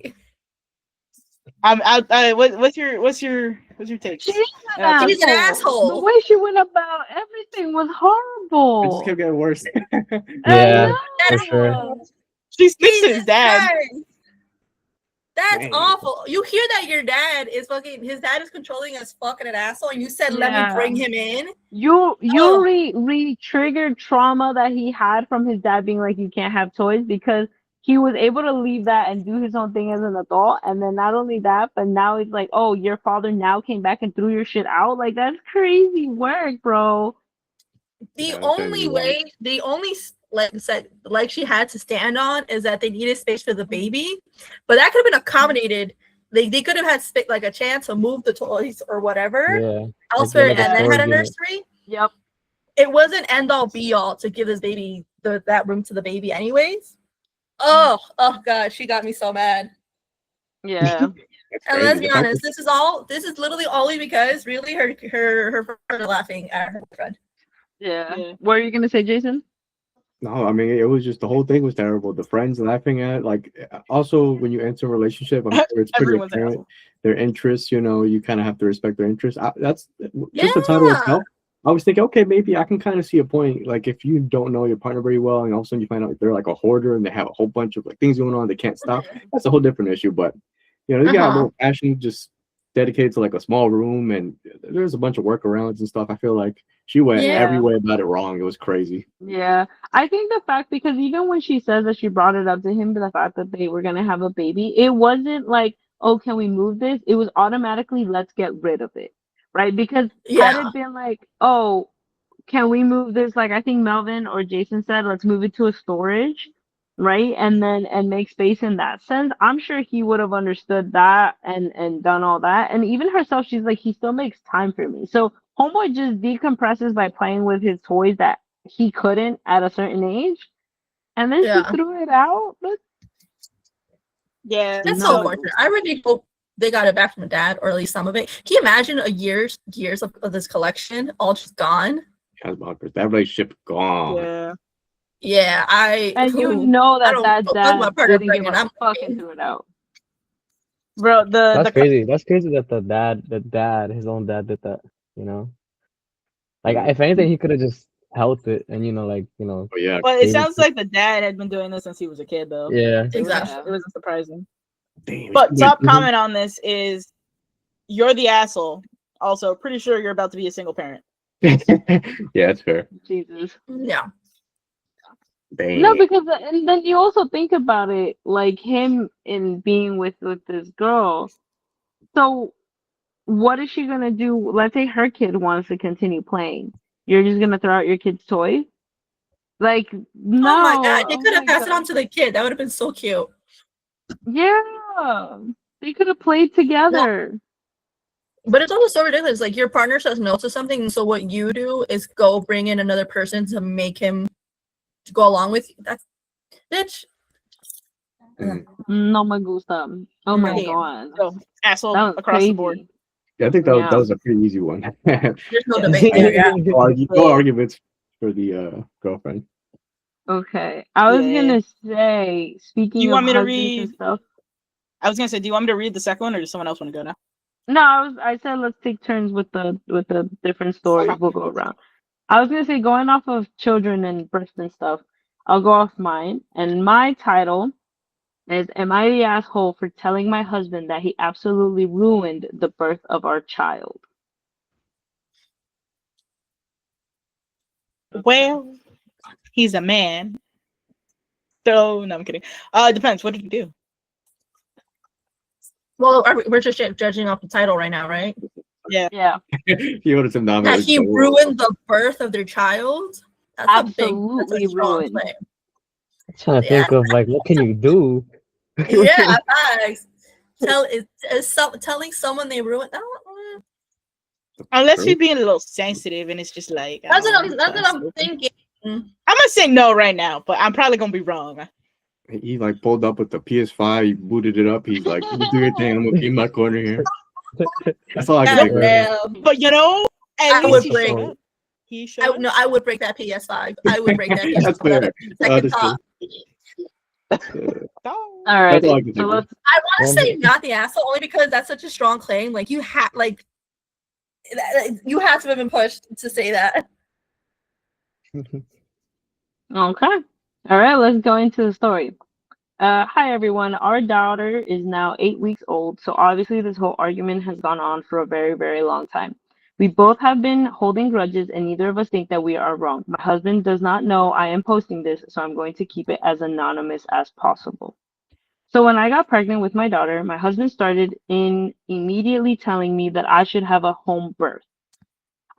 What's your take? She's an asshole. She's an asshole. The way she went about everything was It horrible. just kept getting worse. Yeah, I for sure. know. She sticks to his dad. That's Dang. awful. You hear that his dad is controlling as fucking an asshole, and you said, let me Yeah. bring him in. You Oh. re-triggered trauma that he had from his dad being like, you can't have toys, because he was able to leave that and do his own thing as an adult. And then not only that, but now it's like, oh, your father now came back and threw your shit out. Like, that's crazy work, bro. The only like she had to stand on is that they needed space for the baby, but that could have been accommodated they could have had like a chance to move the toys or whatever Yeah. elsewhere like a and then had a storage unit. nursery. Yep. It wasn't end all be all to give this baby that room to the baby anyways. Oh god, she got me so mad. Yeah. That's And crazy. let's The be fact honest, this is literally only because really her friends are laughing at her friend. Yeah. Yeah. What are you gonna say, Jason? No, I mean it was just the whole thing was terrible. The friends laughing at like also when you enter a relationship, I'm sure it's pretty Everyone's an apparent asshole. their interests. You kind of have to respect their interests. That's Yeah. just the title itself. I was thinking, okay, maybe I can kind of see a point. Like if you don't know your partner very well, and all of a sudden you find out they're like a hoarder and they have a whole bunch of like things going on, they can't stop. That's a whole different issue. But they got a little passion just dedicated to like a small room, and there's a bunch of workarounds and stuff. I feel like she went Yeah. every way about it wrong. It was crazy. Yeah. I think the fact because even when she says that she brought it up to him, the fact that they were gonna have a baby, it wasn't like, oh, can we move this? It was automatically let's get rid of it. Right? Because had Yeah. it been like, oh, can we move this? Like I think Melvin or Jason said, let's move it to a storage, right? And make space in that sense. I'm sure he would have understood that and done all that. And even herself, she's like, he still makes time for me. So Homeboy just decompresses by playing with his toys that he couldn't at a certain age, and then Yeah. she threw it out. Yeah. That's No. so unfortunate. I really hope they got it back from dad, or at least some of it. Can you imagine years of this collection all just gone? That relationship gone. Yeah. Yeah, And you ooh, know I that don't that know. Once my dad partner didn't give pregnant, a I'm fuck and threw it out. Bro, That's crazy. That's crazy that his own dad did that, you know? Like, Yeah. if anything, he could have just held it and, Oh yeah. But it baby- sounds like the dad had been doing this since he was a kid, though. yeah. exactly. It wasn't surprising. Damn, But it's top good. comment on this is, you're the asshole. Also, pretty sure you're about to be a single parent. Yeah, that's fair. Jesus. Yeah. Damn. No, because and then you also think about it, like him in being with this girl. So what is she gonna do? Let's say her kid wants to continue playing. You're just gonna throw out your kid's toy? Like no. Oh my god, they Oh could have my passed it God. on to the kid. That would have been so cute. Yeah, they could have played together. But it's also so ridiculous. Like your partner says no to something, and so what you do is go bring in another person to make him go along with you. That's bitch. No me gusta. Oh my No. God, So, asshole that was across crazy. the board. Yeah, I think that Yeah. was a pretty easy one. There's no Yeah. debate there. Yeah. No arguments for the girlfriend. Okay, I was Yeah. gonna say, speaking You of want me to husbands read- and stuff. I was gonna say, do you want me to read the second one, or does someone else want to go now? No, I said let's take turns with the different stories. Okay. We'll go around. I was gonna say going off of children and births and stuff. I'll go off mine, and my title is "Am I the asshole for telling my husband that he absolutely ruined the birth of our child?" Well, he's a man. So, no, I'm kidding. It depends. What did you do? Well, we're just judging off the title right now, right? Yeah, He ordered some That nominations. he ruined the birth of their child. That's Absolutely a strong ruined. claim. I'm trying to think of, like, what can you do? Yeah, facts. Telling someone they ruined. Unless you're being a little sensitive, and it's just like, That's oh, what I'm thinking. I'm gonna say no right now, but I'm probably gonna be wrong. He like pulled up with the PS5. He booted it up. He's like, "You do your thing. I'm gonna be in my corner here." That's all I can God think of. damn. But at I least would he break. showed up. He showed up. I would break that PS5. I would break that PS5. That's fair. That would be second top. Oh. all right. That's all I can So think of. let's. I want to say not the asshole only because that's such a strong claim. Like you have to have been pushed to say that. Okay. All right, let's go into the story. Hi everyone. Our daughter is now 8 weeks old, so obviously this whole argument has gone on for a very, very long time. We both have been holding grudges, and neither of us think that we are wrong. My husband does not know I am posting this, so I'm going to keep it as anonymous as possible. So when I got pregnant with my daughter, my husband started in immediately telling me that I should have a home birth.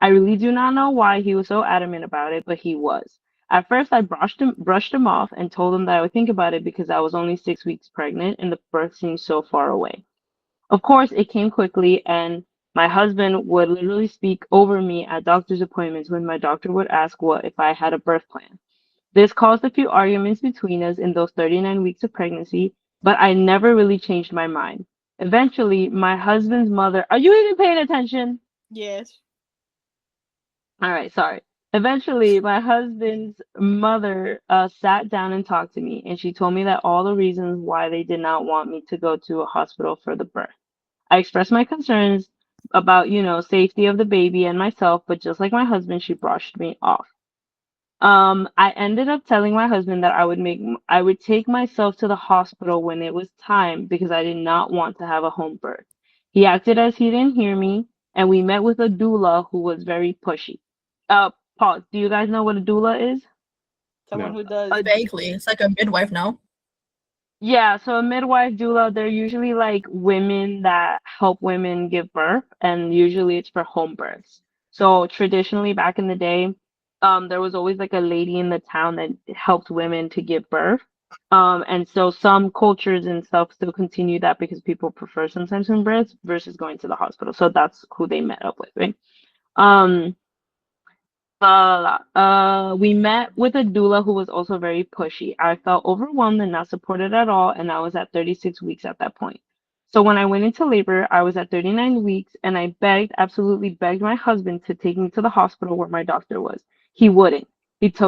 I really do not know why he was so adamant about it, but he was. At first, I brushed him off and told him that I would think about it because I was only 6 weeks pregnant and the birth seemed so far away. Of course, it came quickly, and my husband would literally speak over me at doctor's appointments when my doctor would ask what if I had a birth plan. This caused a few arguments between us in those 39 weeks of pregnancy, but I never really changed my mind. Eventually, my husband's mother, are you even paying attention? Yes. All right, sorry. Eventually, my husband's mother sat down and talked to me, and she told me that all the reasons why they did not want me to go to a hospital for the birth. I expressed my concerns about, safety of the baby and myself, but just like my husband, she brushed me off. I ended up telling my husband that I would take myself to the hospital when it was time because I did not want to have a home birth. He acted as he didn't hear me, and we met with a doula who was very pushy. Pause. Do you guys know what a doula is? Someone No. who does. A Vaguely, it's like a midwife. No. Yeah, so a midwife doula, they're usually like women that help women give birth, and usually it's for home births. So traditionally, back in the day, there was always like a lady in the town that helped women to give birth. And so some cultures and stuff still continue that because people prefer sometimes home births versus going to the hospital. So that's who they met up with, right? Um, we met with a doula who was also very pushy. I felt overwhelmed and not supported at all, and I was at 36 weeks at that point. So when I went into labor, I was at 39 weeks, and I absolutely begged my husband to take me to the hospital where my doctor was. He wouldn't.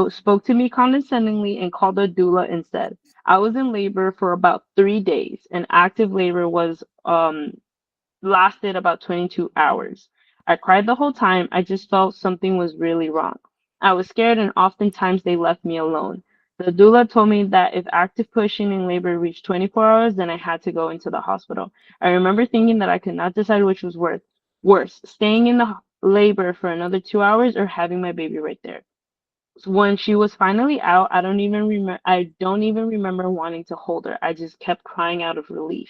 Spoke to me condescendingly and called a doula instead. I was in labor for about 3 days, and active labor was lasted about 22 hours. I cried the whole time. I just felt something was really wrong. I was scared, and oftentimes they left me alone. The doula told me that if active pushing in labor reached 24 hours, then I had to go into the hospital. I remember thinking that I could not decide which was worse, staying in the labor for another 2 hours or having my baby right there. When she was finally out, I don't even remember wanting to hold her. I just kept crying out of relief.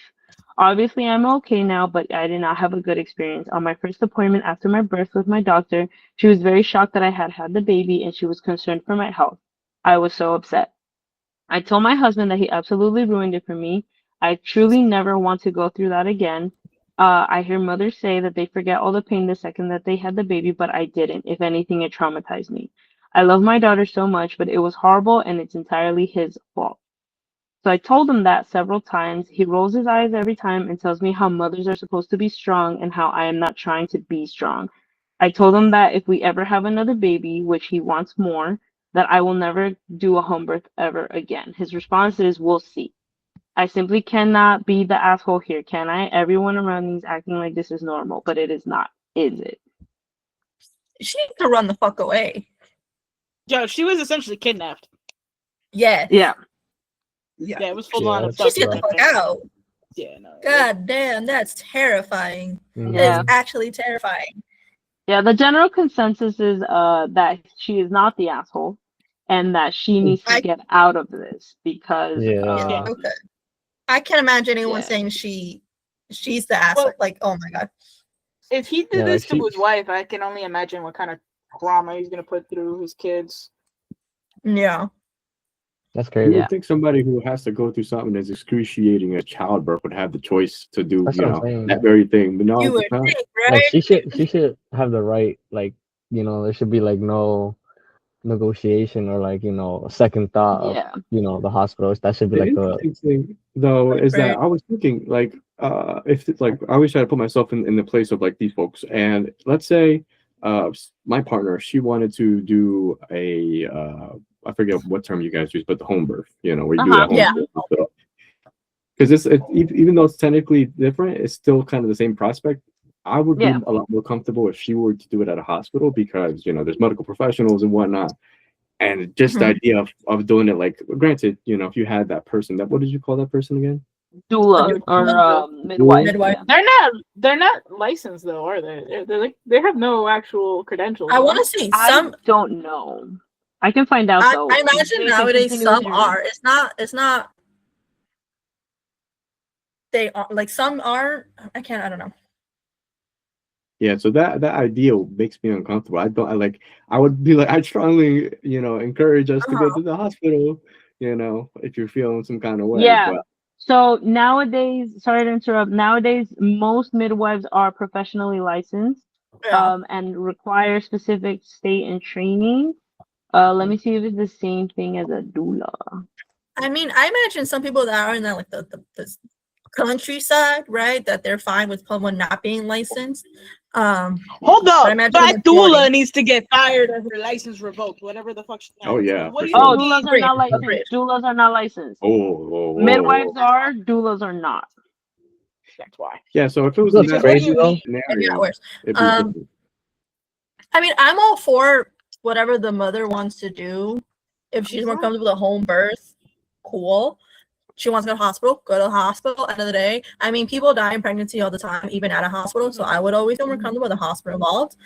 Obviously, I'm okay now, but I did not have a good experience. On my first appointment after my birth with my doctor, she was very shocked that I had had the baby and she was concerned for my health. I was so upset. I told my husband that he absolutely ruined it for me. I truly never want to go through that again. I hear mothers say that they forget all the pain the second that they had the baby, but I didn't. If anything, it traumatized me. I love my daughter so much, but it was horrible and it's entirely his fault. So I told him that several times. He rolls his eyes every time and tells me how mothers are supposed to be strong and how I am not trying to be strong. I told him that if we ever have another baby, which he wants more, that I will never do a home birth ever again. His response is, we'll see. I simply cannot be the asshole here, can I? Everyone around me is acting like this is normal, but it is not, is it? She needs to run the fuck away. Yo, she was essentially kidnapped. Yes. Yeah. Yeah, it was full Yeah, on that's She needs to get the abduction. fuck out. Yeah, no. God damn, that's terrifying. Mhm. That Yeah. is actually terrifying. Yeah, the general consensus is that she is not the asshole and that she needs to I get out of this because Yeah. yeah, okay. I can't imagine anyone Yeah. saying she's the asshole. Well- Like, oh my god. If he did Yeah, this like to his wife, I can only imagine what kind of trauma he's gonna put through his kids. Yeah. That's You crazy. Yeah. would think somebody who has to go through something as excruciating as childbirth would have the choice to do, That's what I'm saying. that very thing. But no, You it's would not. think, right? Like she should have the right, like, there should be like no negotiation or like, a second thought of, Yeah. the hospitals. That should be The like a interesting thing, though, is that Right. I was thinking, like, if it's like, I always try to put myself in the place of like these folks, and let's say, my partner, she wanted to do I forget what term you guys use, but the home birth, where you do that home Yeah. birth hospital. Because even though it's technically different, it's still kind of the same prospect. I would be Yeah. a lot more comfortable if she were to do it at a hospital because there's medical professionals and whatnot. And just the Mhm. idea of doing it, like, granted, if you had that person, what did you call that person again? Doula or midwife. Midwife. Yeah. They're not licensed though, are they? They're like they have no actual credentials. I want to see I some. don't know. I can find out I though. imagine Jason, nowadays continue some with your- are. It's not. They are like some are. I don't know. Yeah, so that idea makes me uncomfortable. I would be like, I strongly, encourage us to go to the hospital, if you're feeling some kind of way. Yeah. But So nowadays, sorry to interrupt. Nowadays, most midwives are professionally licensed, Yeah. and require specific state and training. Let me see if it's the same thing as a doula. I mean, I imagine some people that are in that, like the countryside, right? That they're fine with someone not being licensed. Hold But I up, imagine that the majority. doula needs to get fired or her license revoked, whatever the fuck she Oh, has. yeah, What for do sure. you Oh, mean? doulas are not Agreed. licensed. Doulas are not licensed. Oh, Midwives are, doulas are not. That's why. Yeah, so if it was That's in Because that what do crazy you though. mean? Maybe scenario, that works. it'd be different. I mean, I'm all for whatever the mother wants to do. If she's more comfortable with a home birth, cool. She wants to go to the hospital, go to the hospital. End of the day, I mean, people die in pregnancy all the time, even at a hospital. So I would always feel more comfortable with a hospital involved.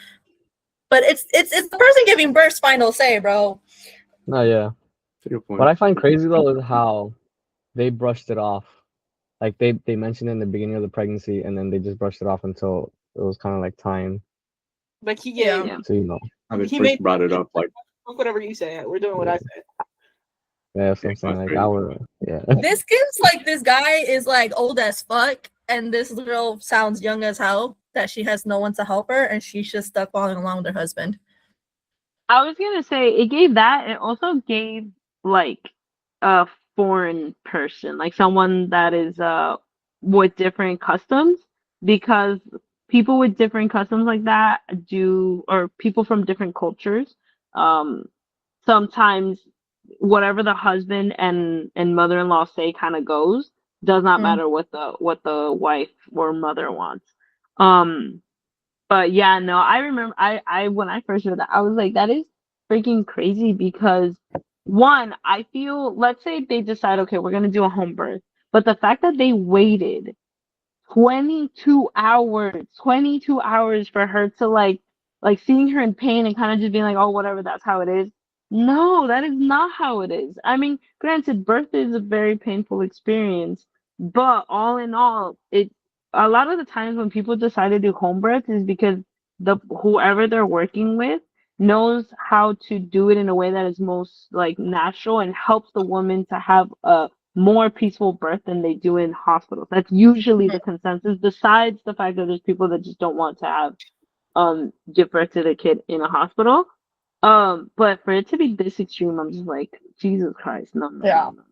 But it's the person giving birth's final say, bro. No, yeah. That's a good point. What I find crazy though is how they brushed it off. Like they mentioned it in the beginning of the pregnancy, and then they just brushed it off until it was kind of like time Like he Yeah. gave, to, you know. How they he first made brought it up, like, whatever you say. We're doing what I said. Yeah, that's what I'm saying. Like I would, yeah. This gives like this guy is like old as fuck, and this girl sounds young as hell. That she has no one to help her, and she's just stuck following along with her husband. I was gonna say it gave that. It also gave like a foreign person, like someone that is with different customs, because people with different customs like that do, or people from different cultures, um, sometimes whatever the husband and mother-in-law say kind of goes. Does not Mm. matter what the wife or mother wants. Um, but yeah, no, I remember I when I first heard that, I was like, that is freaking crazy because one, I feel, let's say they decide, okay, we're gonna do a home birth, but the fact that they waited 22 hours for her to like seeing her in pain and kind of just being like, oh, whatever, that's how it is. No, that is not how it is. I mean, granted, birth is a very painful experience, but all in all, it a lot of the times when people decide to do home birth is because the whoever they're working with knows how to do it in a way that is most like natural and helps the woman to have a more peaceful birth than they do in hospitals. That's usually the consensus, besides the fact that there's people that just don't want to have give birth to the kid in a hospital. But for it to be this extreme, I'm just like, Jesus Christ, no, no, Yeah. no, no.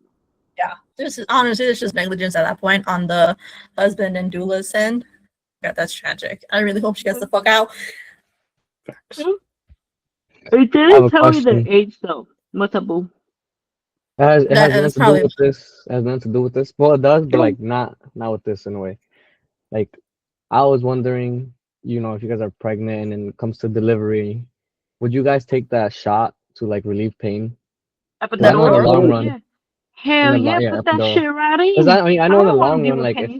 Yeah, this is honestly, it's just negligence at that point on the husband and doula's end. Yeah, that's tragic. I really hope she gets the fuck out. facts. It I have didn't a tell me their question. age though. What's up, boo? It has nothing That's to do probably with this. It has nothing to do with this. Well, it does, but True. like not with this in a way. Like I was wondering, you know, if you guys are pregnant and then it comes to delivery, would you guys take that shot to like relieve pain? Because I know in the Epidural? long Hell run, yeah. Hell yeah, yeah, put that epidural. shit right Because in. I mean, I I know in the don't want to long deal run, with like pain.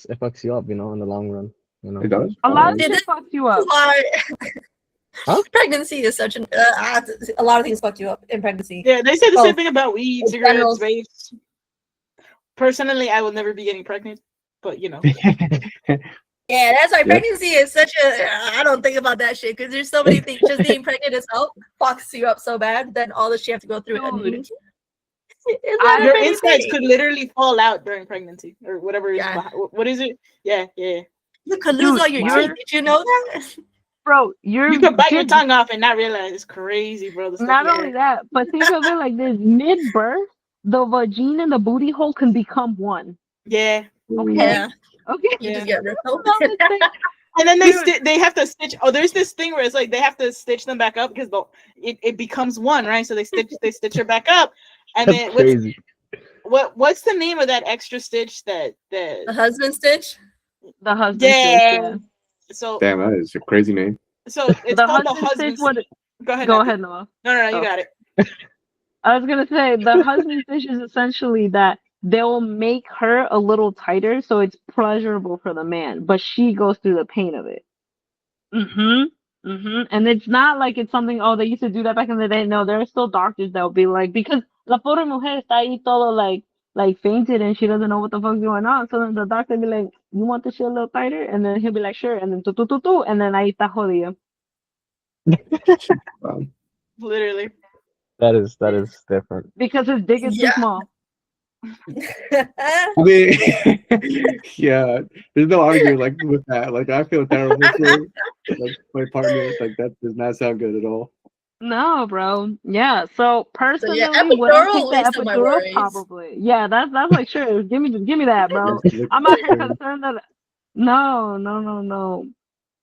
it fucks you up, you know, in the long run, you know. It does. A lot of Did shit it- fucks you up. Why? Huh? Pregnancy is such an a lot of things fuck you up in pregnancy. Yeah, they say the Oh, same thing about weed, in general. cigarettes, vapes. Personally, I will never be getting pregnant, but you know. Yeah, that's why Yeah. pregnancy is such a. I don't think about that shit because there's so many things. Just being pregnant itself fucks you up so bad. Then all the shit you have to go through. Dude. It's not a Your pretty insides thing. could literally fall out during pregnancy or whatever is Yeah. what is it? Yeah. You could lose Dude, all your you're- teeth. Did you know that? Bro, you're You could bite your good. tongue off and not realize it's crazy, bro. The stuff Not you only add. that, but think of it like this: mid-birth, the vagina and the booty hole can become one. Yeah. Okay. Yeah, Okay. you Yeah. just get ripped That's open. all I'm saying. And then Dude. they have to stitch. Oh, there's this thing where it's like they have to stitch them back up because it becomes one, right? So they stitch her back up, and That's then crazy. what's the name of that extra stitch The that husband stitch. The husband yeah. stitch, So Damn, that is a crazy name. so yeah. it's The called the husband husband. stitch, what? Go ahead. Go Nancy. ahead, Noah. No, you Oh. got it. I was gonna say the husband stitch is essentially that they'll make her a little tighter so it's pleasurable for the man, but she goes through the pain of it. And it's not like it's something, oh, they used to do that back in the day. No, there are still doctors that will be like, because la pobre mujer está ahí todo like fainted and she doesn't know what the fuck's going on. So then the doctor be like, you want the shit a little tighter? And then he'll be like, sure. And then tu, and then ahí está jodido. Wow. Literally. That is different. Because his dick is too Yeah. small. I mean, yeah, there's no arguing like with that. Like I feel terrible for like my partner. Like that does not sound good at all. No, bro. Yeah. So So yeah, personally, would I take epidural the least of my epidural? worries. Probably. Yeah, that's like sure. Give me that, bro. I'm out here concerned that no.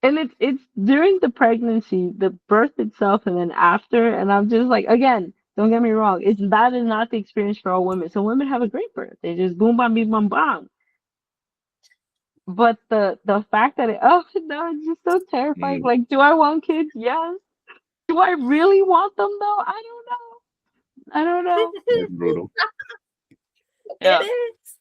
And it's during the pregnancy, the birth itself, and then after. And I'm just like, again, don't get me wrong. That is not the experience for all women. So women have a great birth. They just boom, bam, beep, bam, bam. But the fact that oh no, it's just so terrifying. Mm, Like, do I want kids? Yes. Do I really want them though? I don't know. I don't know. that's brutal. Yeah. It is.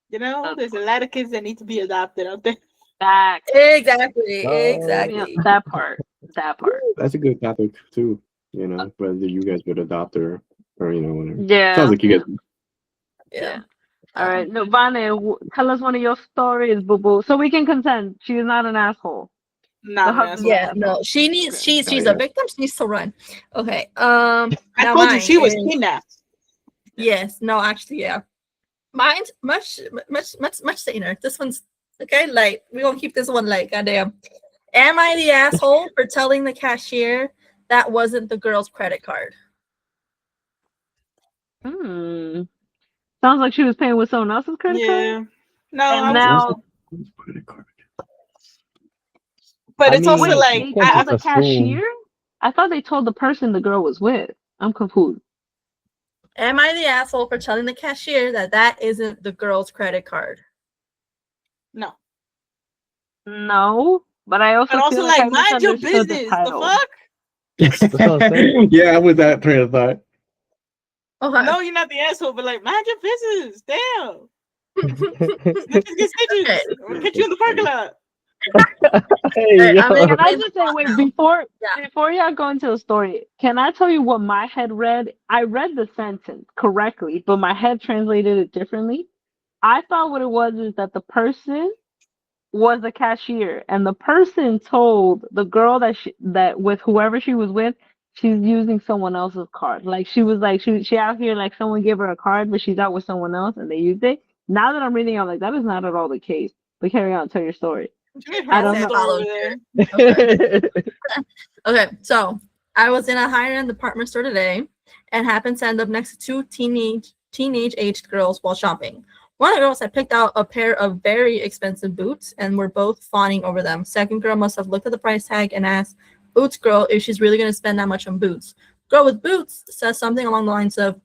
You know, That's there's a lot of kids that need to be adopted out there. facts. Exactly. Oh. Yeah, Exactly. that part. That part. That's a good topic too. You know, whether you guys would adopt or you know whatever. Yeah. Sounds like you guys. Yeah. All right. No, Vane, tell us one of your stories, boo boo, so we can consent. She is not an asshole. Not The an husband's asshole. Yeah, no, she needs. Okay. She's Oh, a yeah. victim. She needs to run. Okay. I Now told you mine she was is- kidnapped. Yes. No, actually, yeah. Mine's much saner. This one's okay. Like we gonna keep this one light. Goddamn. Am I the asshole for telling the cashier that wasn't the girl's credit card? Hmm. Sounds like she was paying with someone else's credit card. Yeah. No, And I now, Credit card. but I it's mean, also wait, like they can't told just the assume. cashier? I thought they told the person the girl was with. I'm confused. Am I the asshole for telling the cashier that that isn't the girl's credit card? no. No, but I also But also feel like I like mind your misunderstood the business. The title. fuck? That's what I'm saying. Yeah, I'm with that train of thought. Okay. No, you're not the asshole, but like mind your business. Damn. Snitches get stitches. Okay. We'll catch you in the parking lot. Hey, I mean, yo. Can I just say, wait, before Yeah. before y'all go into the story, can I tell you what my head read? I read the sentence correctly, but my head translated it differently. I thought what it was is that the person was a cashier, and the person told the girl that with whoever she was with, she's using someone else's card. Like she was like she out here like someone gave her a card, but she's out with someone else, and they used it. Now that I'm reading, I'm like, that is not at all the case. But carry on, tell your story. I don't know. Store over there. Okay. Okay, so I was in a higher end department store today and happened to end up next to two teenage aged girls while shopping. One of the girls had picked out a pair of very expensive boots and were both fawning over them. Second girl must have looked at the price tag and asked Boots girl if she's really going to spend that much on boots. Girl with boots says something along the lines of,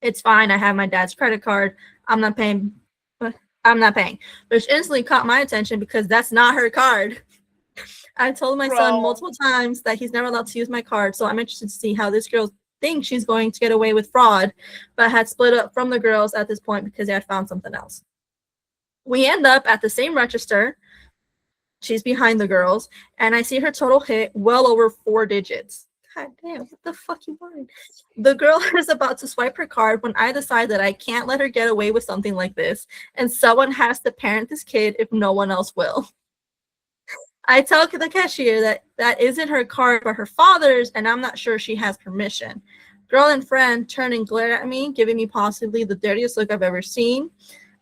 "It's fine, I have my dad's credit card. I'm not paying, which instantly caught my attention because that's not her card. I told my son Bro. multiple times that he's never allowed to use my card, so I'm interested to see how this girl thinks she's going to get away with fraud, but had split up from the girls at this point because they had found something else. We end up at the same register. She's behind the girls, and I see her total hit well over 4 digits. God damn, what the fuck you want? The girl is about to swipe her card when I decide that I can't let her get away with something like this, and someone has to parent this kid if no one else will. I tell the cashier that that isn't her card but her father's, and I'm not sure she has permission. Girl and friend turn and glare at me, giving me possibly the dirtiest look I've ever seen.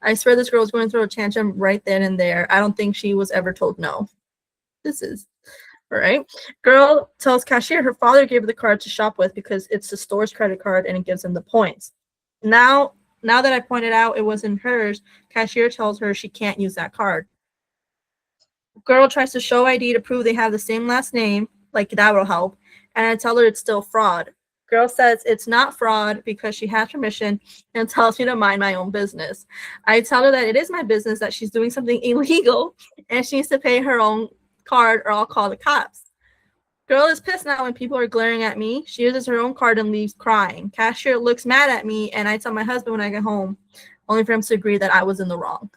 I swear this girl was going through a tantrum right then and there. I don't think she was ever told no. This is all right. Girl tells cashier her father gave her the card to shop with because it's the store's credit card and it gives him the points. Now that I pointed out it wasn't hers, cashier tells her she can't use that card. Girl tries to show ID to prove they have the same last name, like that will help, and I tell her it's still fraud. Girl says it's not fraud because she has permission and tells me to mind my own business. I tell her that it is my business, that she's doing something illegal and she needs to pay her own card or I'll call the cops. Girl is pissed now when people are glaring at me. She uses her own card and leaves crying. Cashier looks mad at me and I tell my husband when I get home, only for him to agree that I was in the wrong.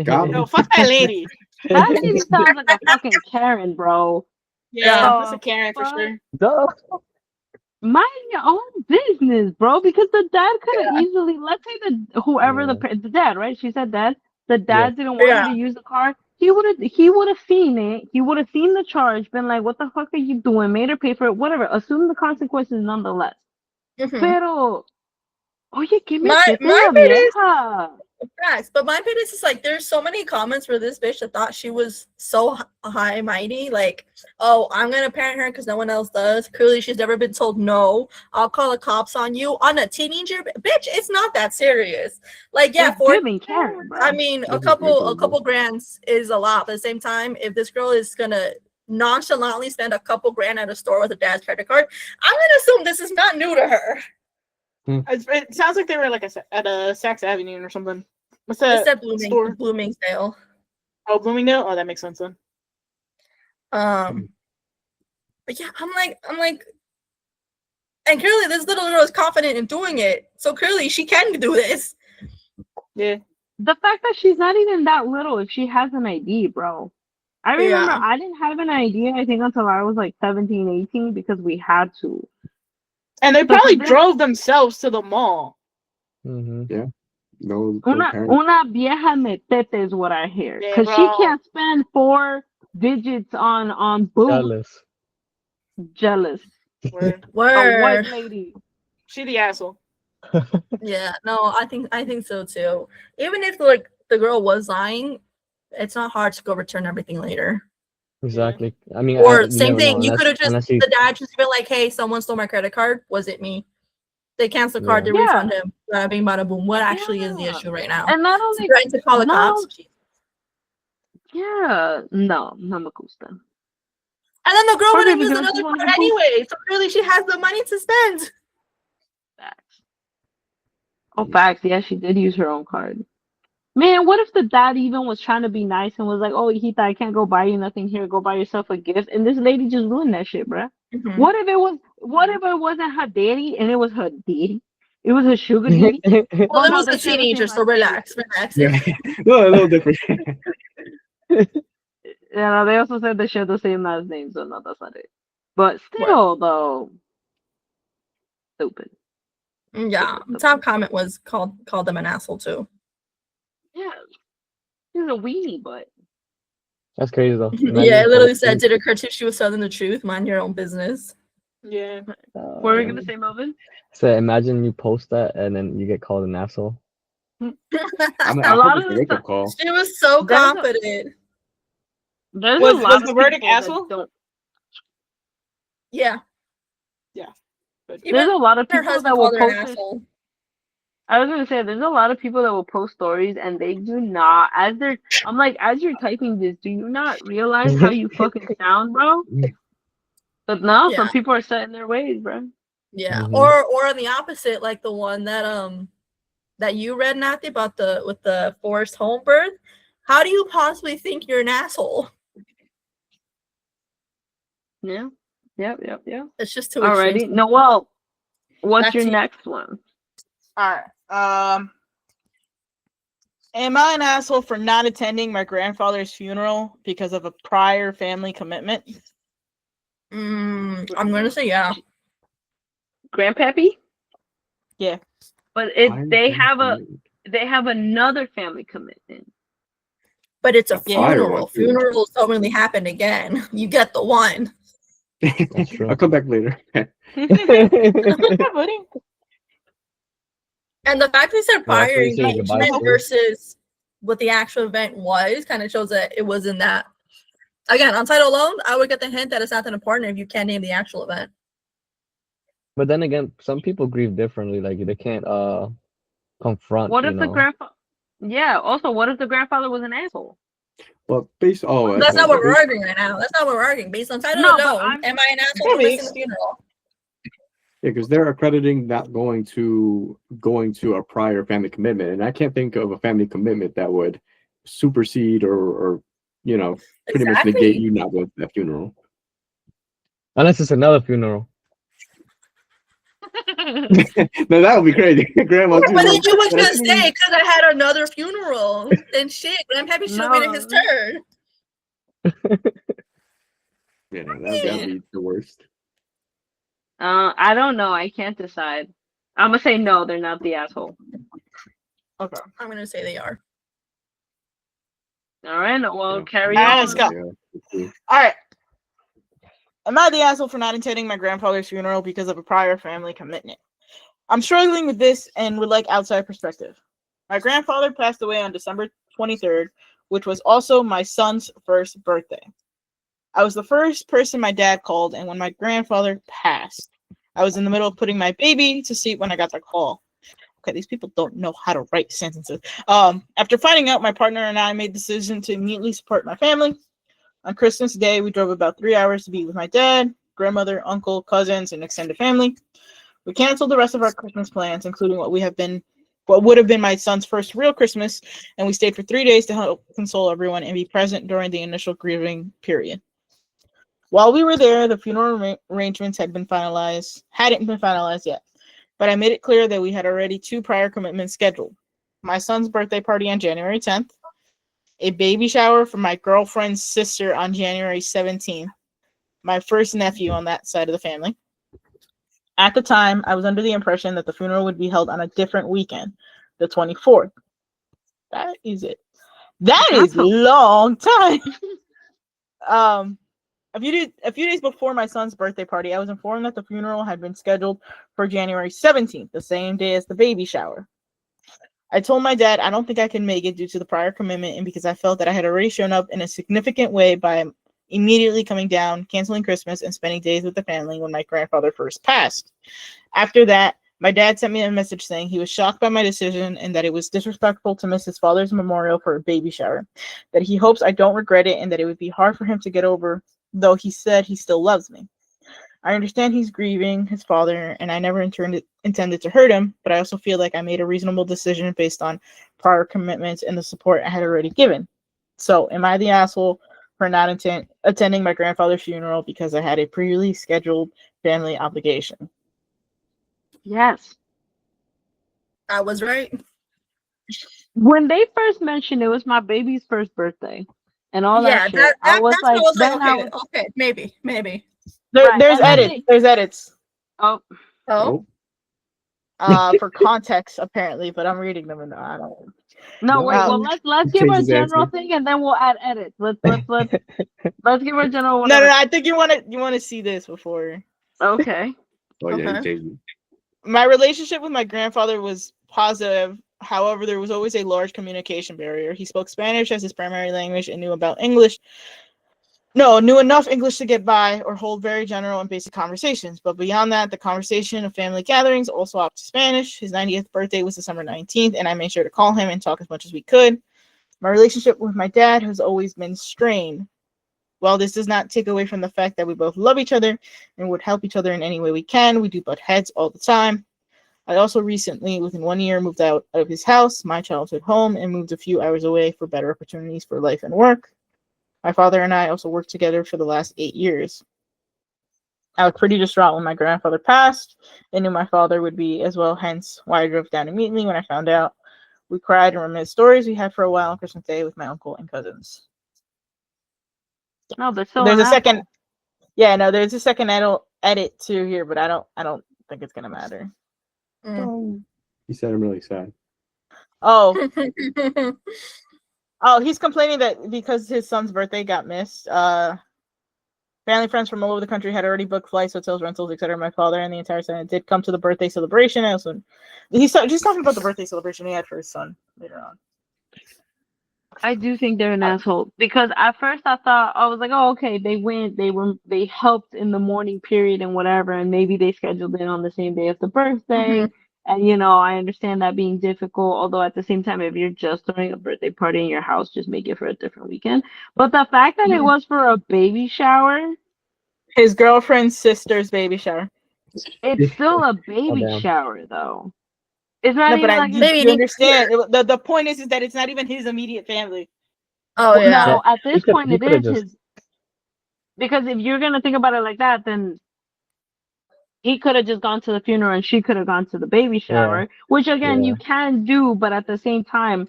Got No, fuck that lady. That lady sounds like a fucking Karen, bro. Yeah, Oh, that's a Karen for fuck. sure. Duh. Mind your own business, bro. Because the dad could have easily, let's say whoever Yeah. the dad, right? She said dad. The dad didn't want her Yeah. to use the car. He would have seen it. He would have seen the charge, been like, "What the fuck are you doing?" Made her pay for it, whatever. Assume the consequences nonetheless. Mhm. Pero Oye, ¿qué me My- tete my la bit is- vieja? Facts. But my opinion is like there's so many comments for this bitch that thought she was so high mighty, like, oh, I'm gonna parent her because no one else does. Clearly, she's never been told no. I'll call the cops on you on a teenager. Bitch, it's not that serious. Like, yeah, It's for giving Karen, bro. I mean, This a is couple mental. grands is a lot, but at the same time, if this girl is gonna nonchalantly spend a couple grand at a store with a dad's credit card, I'm gonna assume this is not new to her. It sounds like they were like at a Saks Avenue or something. What's It that said store? Bloomingdale. Oh, Bloomingdale. Oh, that makes sense then. But yeah, I'm like, and clearly this little girl is confident in doing it, so clearly she can do this. Yeah. The fact that she's not even that little, if she has an ID, bro. I remember Yeah. I didn't have an ID, I think, until I was like 17, 18, because we had to. And they So probably for this, drove themselves to the mall. Mm-hmm. No una parents. vieja metete is what I hear. Yeah, Because she bro. can't spend 4 digits on boots. Jealous. Jealous. Word. A white Word. lady. She the asshole. Yeah, no, I think so too. Even if like the girl was lying, it's not hard to go return everything later. Exactly. I mean, Or you same never know thing, you could have just unless you. the dad just been like, "Hey, someone stole my credit card. Was it me?" They cancel the card, Yeah. they Yeah. refund him. Bada bing, bada boom. What actually is the Yeah. issue right now? And not So only, trying to call the not cops. only, yeah, no me gusta. And then the girl Porque wouldn't use because another she's one of card the boots. anyway. So clearly she has the money to spend. Facts. Oh, facts. Yeah, she did use her own card. Man, what if the dad even was trying to be nice and was like, "Oh, Hita, I can't go buy you nothing here. Go buy yourself a gift." And this lady just ruined that shit, bruh. Mhm. What if it was? What if it wasn't her daddy and it was her daddy? It was her sugar daddy. Well, Oh it no, was they a share the teenager, same so last name. relax. Yeah. No, a little different. Yeah, they also said they share the same last name, so no, that's not it. But What? still, though, stupid. Yeah. Stupid, Top stupid. comment was called them an asshole too. Yeah, he's a weenie, but That's crazy though. Yeah, Imagine it literally said, posting. "Did it occur to you she was telling the truth? Mind your own business." Yeah. what were we gonna say, Melvin? So imagine you post that and then you get called an asshole. I A lot hope it's of a the wake time, up call. She was so There's a- confident. there's Was a lot the of verdict people asshole? that don't. Yeah. But Even There's a lot of her people husband that will called her an post this. asshole. I was gonna say, there's a lot of people that will post stories and they do not. I'm like, as you're typing this, do you not realize how you fucking sound, bro? But no, Yeah. some people are set in their ways, bro. Yeah. Mhm. Or on the opposite, like the one that you read, Nathy, about with the forced home birth. How do you possibly think you're an asshole? Yeah. Yep. It's just too extreme. Alrighty. Noel, what's Back your to you. next one? all right. Am I an asshole for not attending my grandfather's funeral because of a prior family commitment? I'm gonna say yeah. Grandpappy? Yeah. But Prior they family have another family commitment. But it's a Yeah. Prior funeral. one, too. Funerals don't really happen again. You get the one. That's true. I'll come back later. Buddy. And the fact we said Yeah, that's prior what you say goodbye engagement to. versus what the actual event was kind of shows that it was in that. Again, on title alone, I would get the hint that it's not that important if you can't name the actual event. But then again, some people grieve differently. Like they can't confront. What You if the know. grandfather? Yeah. Also, what if the grandfather was an asshole? But That's okay, not what but we're arguing right now. That's not what we're arguing. Based on title No, but alone, am I an asshole for missing the funeral? yeah, because they're accrediting not going to a prior family commitment, and I can't think of a family commitment that would supersede or pretty much negate Exactly. you not going to that funeral. Unless it's another funeral. No, that would be crazy. Grandma's But then funeral. you was gonna say because I had another funeral. Then shit, Grandpappy should have waited his turn. Yeah, that'd be the worst. I don't know. I can't decide. I'm gonna say no. They're not the asshole. Okay. I'm gonna say they are. All right. Well, Yeah. carry All right, on. let's go. Yeah. All right. Am I the asshole for not attending my grandfather's funeral because of a prior family commitment? I'm struggling with this and would like outside perspective. My grandfather passed away on December 23rd, which was also my son's first birthday. I was the first person my dad called, and when my grandfather passed, I was in the middle of putting my baby to sleep when I got the call. Okay, these people don't know how to write sentences. After finding out, my partner and I made the decision to immediately support my family. On Christmas Day, we drove about 3 hours to be with my dad, grandmother, uncle, cousins, and extended family. We canceled the rest of our Christmas plans, including what would have been my son's first real Christmas, and we stayed for 3 days to help console everyone and be present during the initial grieving period. While we were there, the funeral arrangements hadn't been finalized yet, but I made it clear that we had already 2 prior commitments scheduled. My son's birthday party on January 10th, a baby shower for my girlfriend's sister on January 17th, my first nephew on that side of the family. At the time, I was under the impression that the funeral would be held on a different weekend, the 24th. That is it. That is a long time. A few days before my son's birthday party, I was informed that the funeral had been scheduled for January 17th, the same day as the baby shower. I told my dad I don't think I can make it due to the prior commitment and because I felt that I had already shown up in a significant way by immediately coming down, canceling Christmas, and spending days with the family when my grandfather first passed. After that, my dad sent me a message saying he was shocked by my decision and that it was disrespectful to miss his father's memorial for a baby shower, that he hopes I don't regret it and that it would be hard for him to get over, though he said he still loves me. I understand he's grieving his father, and I never intended to hurt him, but I also feel like I made a reasonable decision based on prior commitments and the support I had already given. So, am I the asshole for not attending my grandfather's funeral because I had a previously scheduled family obligation? Yes. I was right. When they first mentioned it was my baby's first birthday and all Yeah, that shit, I was that's what I like, was like, then I was okay, maybe. right, There's and then edits. There's edits. oh Oh, For context, apparently, but I'm reading them and I don't. no, wait. Well, Um, let's give Change a his general answer. thing and then we'll add edits. Let's give a general no, whatever. I think you want to see this before. Okay. Oh yeah, Okay. he changed it. My relationship with my grandfather was positive. However, there was always a large communication barrier. He spoke Spanish as his primary language and knew enough English to get by or hold very general and basic conversations. But beyond that, the conversation of family gatherings also opted Spanish. His 90th birthday was December 19th, and I made sure to call him and talk as much as we could. My relationship with my dad has always been strained. While this does not take away from the fact that we both love each other and would help each other in any way we can, we do butt heads all the time. I also recently, within 1 year, moved out of his house, my childhood home, and moved a few hours away for better opportunities for life and work. My father and I also worked together for the last 8 years. I was pretty distraught when my grandfather passed. I knew my father would be as well, hence why I drove down immediately when I found out. We cried and reminisced stories we had for a while on Christmas Day with my uncle and cousins. No, but still There's an a second. asshole. Yeah, no, there's a second edit too here, but I don't think it's gonna matter. He said I'm really sad. Oh, he's complaining that because his son's birthday got missed, family friends from all over the country had already booked flights, hotels, rentals, etc. My father and the entire Senate did come to the birthday celebration. He's talking about the birthday celebration he had for his son later on. I do think they're an asshole because at first I was like, oh, okay, they helped in the morning period and whatever, and maybe they scheduled it on the same day as the birthday. And I understand that being difficult, although at the same time, if you're just throwing a birthday party in your house, just make it for a different weekend. But the fact that it was for a baby shower, His girlfriend's sister's baby shower. it's still a baby damn. shower though. It's not No, even but like you understand. The point is that it's not even his immediate family. Oh well, yeah. no, at this point he it coulda is just- his, because if you're gonna think about it like that, then he could have just gone to the funeral and she could have gone to the baby shower, which again you can do, but at the same time,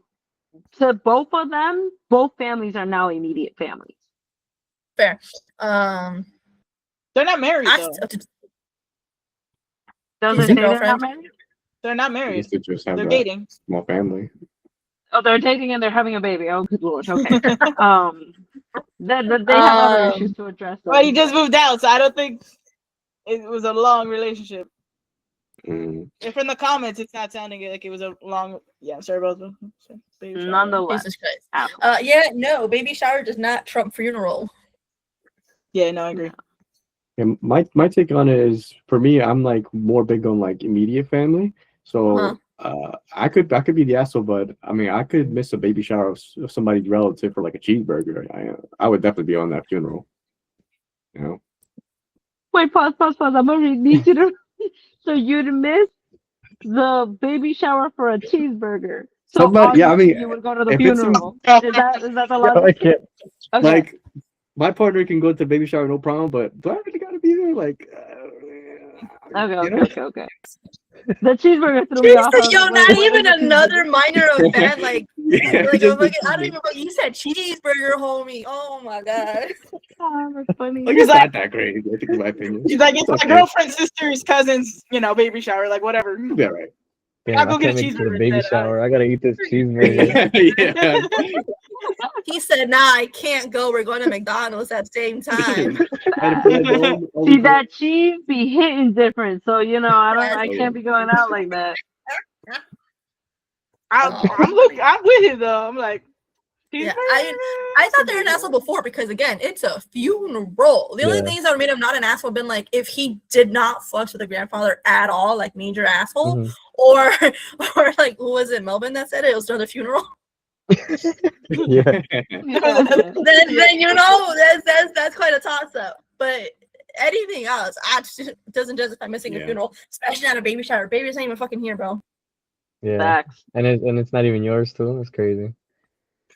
to both of them, both families are now immediate families. Fair. They're not married though. Does He's it a say they're not girlfriend. married? They're not I married. guess they just have They're a dating. small family. Oh, they're dating and they're having a baby. Oh, good lord. Okay. They have other issues to address. Well, he just moved out, so I don't think it was a long relationship. If in the comments it's not sounding like it was a long. Yeah, I'm sorry about the baby shower. Nonetheless. Jesus Christ. Asshole. Yeah, no, baby shower does not trump funeral. Yeah, no, I agree. And my take on it is, for me, I'm like more big on like immediate family. So I could be the asshole, but I mean I could miss a baby shower of somebody's relative for like a cheeseburger. I would definitely be on that funeral. You know. Wait, pause. I'm gonna need you to. So you'd miss the baby shower for a cheeseburger. So Somebody, yeah, I obviously mean, you would go to the if it's funeral. Is that the I logic? can't. Okay. like my partner can go to the baby shower, no problem, but do I really gotta be there? Like, you know? Okay. The cheeseburger threw She me off. I said, was yo, like, wait, not what even is a another cheeseburger? minor event. Like, Yeah, like just the I don't even cheeseburger. know. You said cheeseburger, homie. Oh my god. Oh, that's funny. Like, it's not that crazy, I think, in my opinion. She's like, it's my okay. girlfriend's sister's cousin's, baby shower, like whatever. It'll be all right. Damn, I'll go I get can't a make it to the cheeseburger baby instead. shower. I gotta eat this cheeseburger. Yeah. He said, nah, I can't go. We're going to McDonald's at the same time. See, that cheese be hitting different, so I can't be going out like that. I'm with you though. I'm like, yeah, I thought they were an asshole before because again, it's a funeral. The only things that would made him not an asshole been like if he did not flush with the grandfather at all, like major asshole, or like who was it, Melvin that said it? It was during the funeral. Yeah. then that's quite a toss up. But anything else, doesn't justify missing a funeral, especially at a baby shower. Baby's not even fucking here, bro. Yeah. Facts. And it's not even yours too. It's crazy.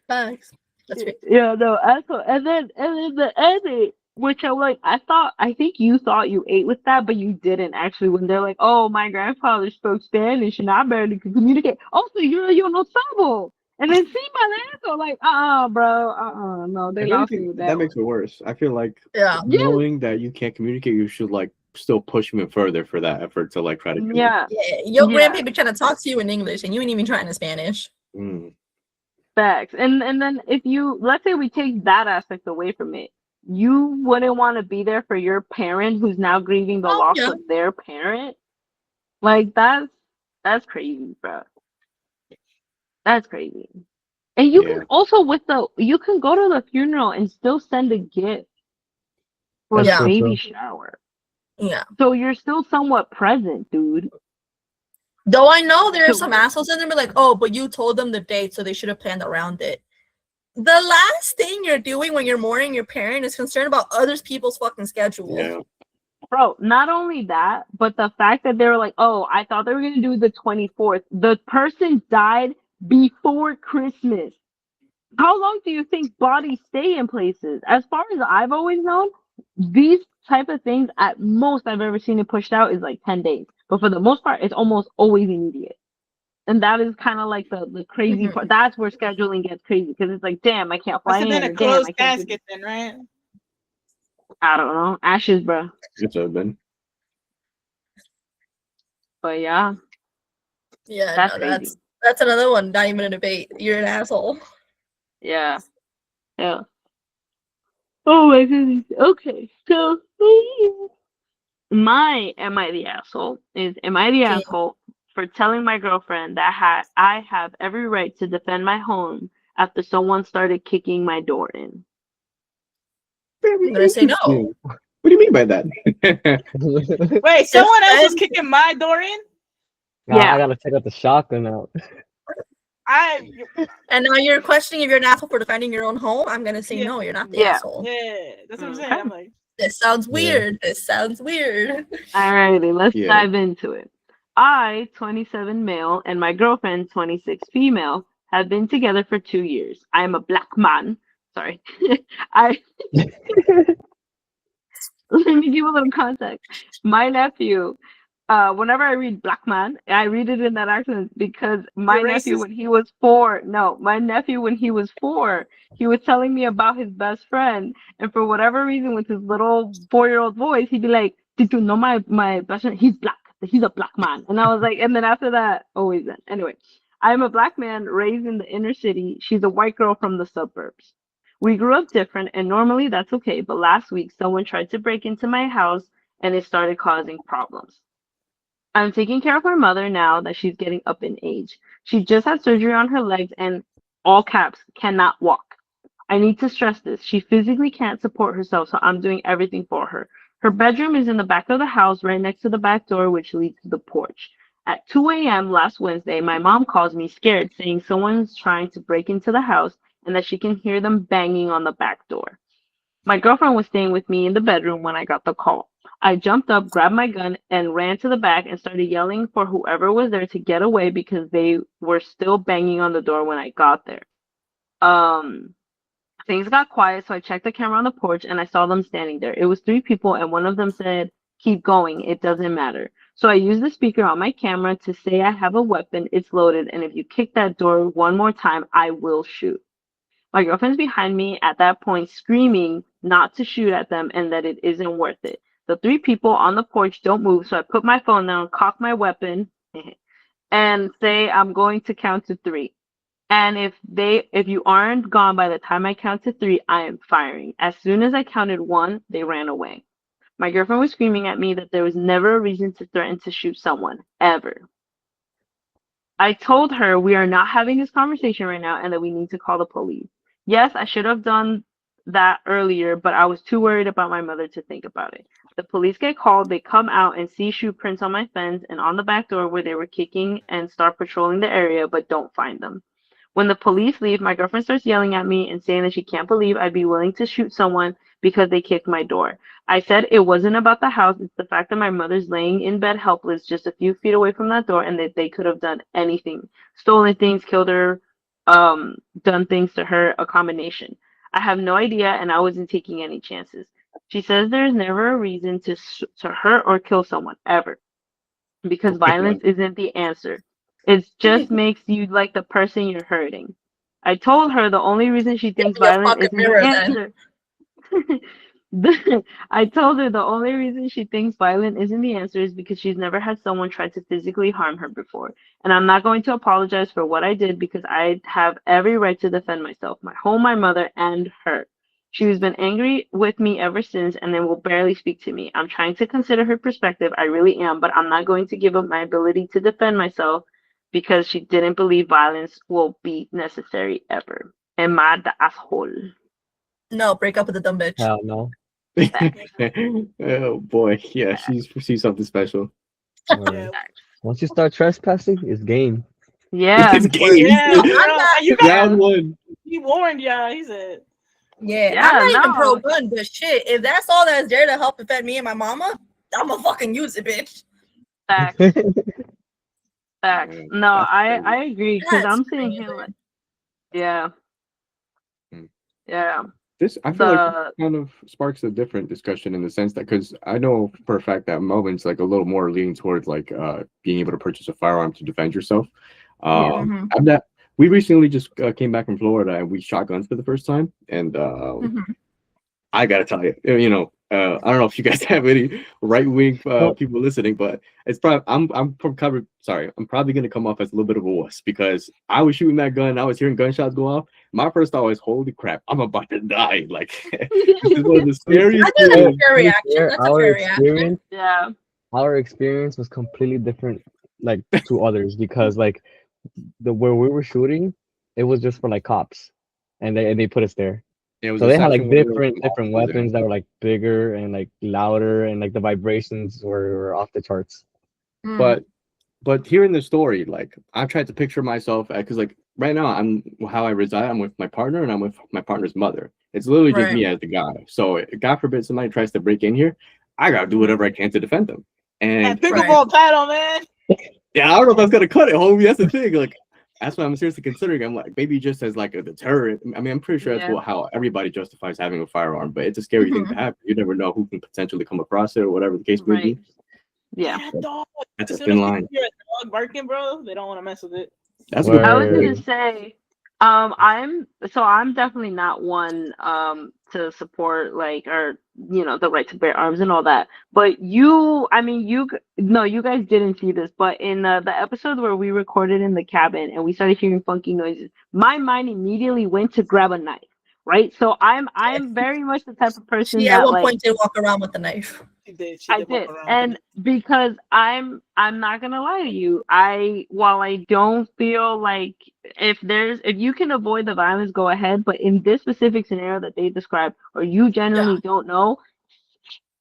Facts. That's great. Yeah, no, asshole. And then the ending, which I think you thought you ate with that, but you didn't actually. When they're like, "Oh, my grandfather spoke Spanish and I barely could communicate." Also, yo no sabo. And then see my asshole, like, bro, no, they lost me with that makes it worse. I feel like knowing that you can't communicate, you should like still push even further for that effort to like try to communicate. Your grandpa be trying to talk to you in English and you ain't even trying in Spanish. Facts. And then if let's say we take that aspect away from it, you wouldn't want to be there for your parent who's now grieving the loss of their parent. Like that's crazy, bro. That's crazy. And you can also you can go to the funeral and still send a gift for the baby shower. Yeah. So you're still somewhat present, dude. Though I know there are some assholes in there, like, oh, but you told them the date, so they should have planned around it. The last thing you're doing when you're mourning your parent is concerned about other people's fucking schedule. Yeah. Bro, not only that, but the fact that they were like, oh, I thought they were going to do the 24th. The person died before Christmas. How long do you think bodies stay in places? As far as I've always known, these type of things, at most I've ever seen it pushed out is like 10 days. But for the most part, it's almost always immediate. And that is kind of like the crazy part. That's where scheduling gets crazy because it's like, damn, I can't fly in. Then a closed casket, then, right? I don't know. Ashes, bro. It's open. But yeah. Yeah, that's another one. Not even a debate. You're an asshole. Yeah. Yeah. Oh my goodness. Okay. So am I the asshole? Am I the asshole for telling my girlfriend that I have every right to defend my home after someone started kicking my door in? I'm gonna say no. What do you mean by that? Wait, someone else is kicking my door in? Yeah, I gotta take out the shotgun out. And now you're questioning if you're an asshole for defending your own home. I'm gonna say no, you're not the asshole. Yeah, that's what I'm saying. I'm like, this sounds weird. This sounds weird. Alrighty, let's dive into it. I, 27 male, and my girlfriend, 26 female, have been together for 2 years. I am a black man. Sorry. Let me give a little context. My nephew, whenever I read black man, I read it in that accent because my nephew, when he was 4, he was telling me about his best friend. And for whatever reason, with his little 4-year-old voice, he'd be like, did you know my best friend? He's black. He's a black man. And I was like, and then after that, always then. Anyway, I'm a black man raised in the inner city. She's a white girl from the suburbs. We grew up different, and normally that's okay. But last week, someone tried to break into my house, and it started causing problems. I'm taking care of my mother now that she's getting up in age. She just had surgery on her legs and, all caps, cannot walk. I need to stress this. She physically can't support herself, so I'm doing everything for her. Her bedroom is in the back of the house, right next to the back door, which leads to the porch. At 2 a.m. last Wednesday, my mom calls me scared, saying someone's trying to break into the house and that she can hear them banging on the back door. My girlfriend was staying with me in the bedroom when I got the call. I jumped up, grabbed my gun, and ran to the back and started yelling for whoever was there to get away because they were still banging on the door when I got there. Um, Things got quiet, so I checked the camera on the porch and I saw them standing there. It was three people, and one of them said, "Keep going, it doesn't matter." So I used the speaker on my camera to say I have a weapon, it's loaded, and if you kick that door one more time, I will shoot. My girlfriend's behind me at that point, screaming not to shoot at them and that it isn't worth it. The three people on the porch don't move, so I put my phone down, cock my weapon, and say I'm going to count to three. And if you aren't gone by the time I count to three, I am firing. As soon as I counted one, they ran away. My girlfriend was screaming at me that there was never a reason to threaten to shoot someone, ever. I told her we are not having this conversation right now and that we need to call the police. Yes, I should have done that earlier, but I was too worried about my mother to think about it. The police get called, they come out and see shoe prints on my fence and on the back door where they were kicking and start patrolling the area, but don't find them. When the police leave, my girlfriend starts yelling at me and saying that she can't believe I'd be willing to shoot someone because they kicked my door. I said it wasn't about the house, it's the fact that my mother's laying in bed helpless just a few feet away from that door and that they could have done anything. Stolen things, killed her, done things to her, a combination. I have no idea and I wasn't taking any chances. She says there's never a reason to hurt or kill someone, ever, because Oh my violence God. isn't the answer. It just makes you like the person you're hurting. I told her the only reason she Give thinks me a violence fucking isn't the mirror then. answer. I told her the only reason she thinks violent isn't the answer is because she's never had someone try to physically harm her before. And I'm not going to apologize for what I did because I have every right to defend myself, my home, my mother, and her. She's been angry with me ever since and then will barely speak to me. I'm trying to consider her perspective, I really am, but I'm not going to give up my ability to defend myself because she didn't believe violence will be necessary ever. Am I the asshole? No, break up with the dumb bitch. Hell no. Oh boy, yeah, she's something special. Yeah. Once you start trespassing, it's game. Yeah. It's game. Yeah, No, bro. I'm not. You got Round one. he warned y'all. He said, Yeah, Yeah, I'm not even pro no. gun, but shit, if that's all that's there to help defend me and my mama, I'ma fucking use it, bitch. Facts. Facts. No, That's I crazy. I agree because That's I'm sitting crazy. here like, yeah, Hmm. yeah. This I feel like The kind of sparks a different discussion in the sense that because I know for a fact that Melvin's like a little more leaning towards like being able to purchase a firearm to defend yourself. Yeah. Mhm. I'm not. We recently just came back from Florida and we shot guns for the first time, and Mhm. I gotta tell you, I don't know if you guys have any right wing Well, people listening, but it's probably I'm from cover. Sorry, I'm probably gonna come off as a little bit of a wuss because I was shooting that gun, I was hearing gunshots go off. My first thought was, "Holy crap, I'm about to die!" Like this is one of the scariest I think that's a things. fair to be reaction. fair, That's a fair reaction. yeah. our experience was completely different, like to others, because like the where we were shooting, it was just for like cops, and they put us there. It was So a they had section like where there were different some different officers in. weapons that were like bigger and like louder, and like the vibrations were off the charts. Mm. But hearing the story, like I've tried to picture myself because like right now I'm how I reside. I'm with my partner and I'm with my partner's mother. It's literally just Right. me as the guy. So God forbid somebody tries to break in here, I gotta do whatever I can to defend them. that And pickleball paddle, man. yeah, I don't know if that's gonna cut it, homie. That's the thing. Like that's what I'm seriously considering. I'm like maybe just as like a deterrent. I mean, I'm pretty sure that's Yeah. how everybody justifies having a firearm, but it's a scary thing to Mhm. have. You never know who can potentially come across it or whatever the case may be. Right. Yeah. That dog. That's a As soon thin as line. people hear a dog barking, bro, they don't want to mess with it. That's a good I was point. gonna say, I'm definitely not one to support like or the right to bear arms and all that. But I mean no, you guys didn't see this, but in the episode where we recorded in the cabin and we started hearing funky noises, my mind immediately went to grab a knife. Right, so I'm very much the type of person She at that one like point did walk around with a knife. She did. She I did walk did. around with And it. because I'm not gonna lie to you, while I don't feel like if you can avoid the violence, go ahead. But in this specific scenario that they described, or you Yeah. generally don't know,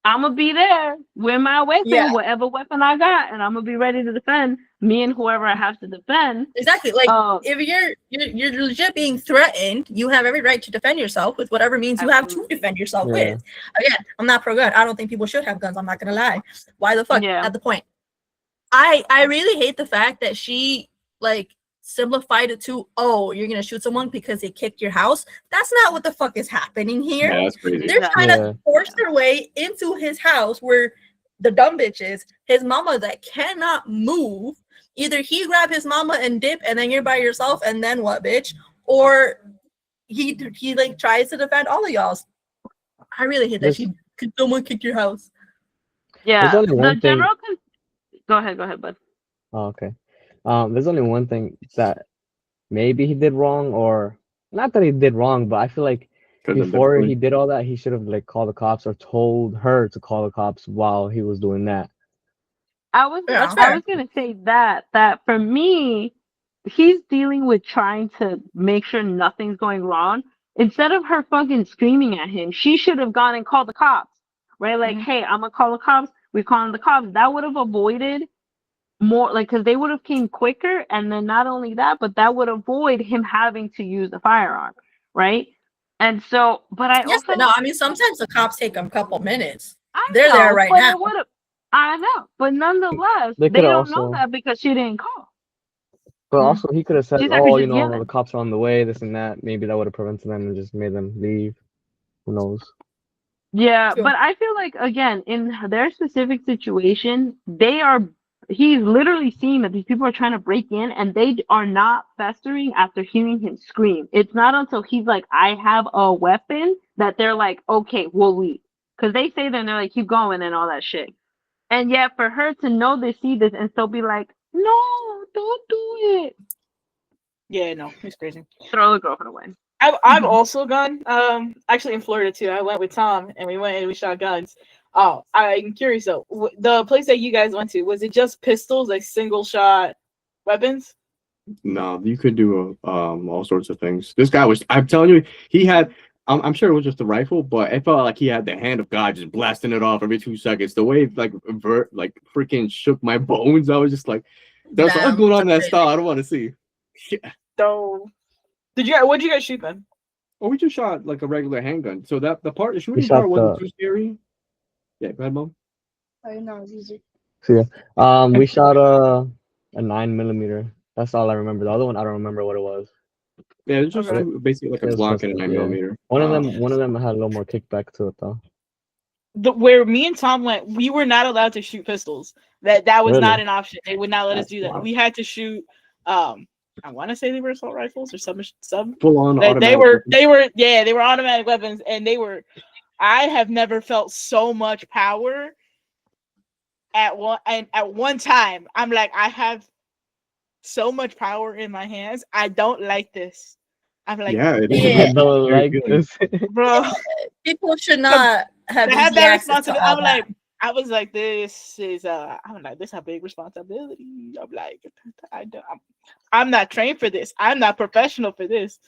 I'm gonna be there with my Yeah. weapon, whatever weapon I got, and I'm gonna be ready to defend me and whoever I have to defend. Exactly. Like Uh, if you're legit being threatened, you have every right to defend yourself with whatever means you have to Absolutely. defend yourself Yeah. with. Again, I'm not pro gun. I don't think people should have guns. I'm not gonna lie. Why the fuck? Yeah. At the point. I really hate the fact that she like simplified it to, oh, you're gonna shoot someone because they kicked your house. That's not what the fuck is happening here. Yeah, that's crazy. They're trying Yeah. to force their way into his house where the dumb bitch is, his mama that cannot move. Either he grab his mama and dip and then you're by yourself and then what, bitch? Or he like tries to defend all of y'all. I really hate that There's, she could someone kick your house. yeah. there's only The one thing. general. Go ahead, bud. Oh, okay. There's only one thing that maybe he did wrong, or not that he did wrong, but I feel like Could've done before differently. he did all that, he should have like called the cops or told her to call the cops while he was doing that. I was Yeah, that's I fair. was gonna say that for me, he's dealing with trying to make sure nothing's going wrong. Instead of her fucking screaming at him, she should have gone and called the cops. Right? Like, Mhm. hey, I'm gonna call the cops. We're calling the cops. That would have avoided more, like, because they would have came quicker, and then not only that, but that would avoid him having to use the firearm, right? And so, but I Yes, also, but no, I mean sometimes the cops take a couple minutes. I They're there know, right but now. it would have, I know, but nonetheless, They they could have don't know also, that because she didn't call. but Mm. also he could have said, She's "Oh, actually you just know, the yelling. cops are on the way, this and that." Maybe that would have prevented them and just made them leave. Who knows? Yeah, True. but I feel like again in their specific situation, he's literally seeing that these people are trying to break in and they are not festering after hearing him scream. It's not until he's like, I have a weapon, that they're like, okay, we'll leave. Because they say that and they're like, keep going and all that shit. And yet for her to know they see this and still be like, no, don't do it. Yeah, no, he's crazy. Throw the girlfriend away. I've also gone actually in Florida too. I went with Tom and we went and we shot guns. Oh, I'm curious though. The place that you guys went to, was it just pistols, like single shot weapons? No, you could do all sorts of things. This guy was, I'm telling you, he had, I'm sure it was just a rifle, but it felt like he had the hand of God just blasting it off every 2 seconds. The way it, like freaking shook my bones. I was just like, there's something Damn, going on in that that's style. I don't want to see. Yeah. So what did you guys shoot then? Oh, we just shot like a regular handgun. So that the We shooting shot part wasn't the too scary. Yeah, go ahead, Mom. so we shot a 9mm. That's all I remember. The other one I don't remember what it was. Yeah, it's just Okay. basically like It a was Glock just and a yeah. 9mm. One of them had a little more kickback to it though. Where me and Tom went, we were not allowed to shoot pistols. That was not Really? an option. They would not let us That's do that. wild. We had to shoot I want to say they were assault rifles or some Full on that automatic. they were automatic weapons, and I have never felt so much power at one time. I'm like, I have so much power in my hands. I don't like this. I'm like, Yeah, it is. Yeah. I don't Scary like feeling. this. bro, people should not have to have easy that access to responsibility. all that. I was like, this is a big responsibility. I'm like, I'm not trained for this. I'm not professional for this.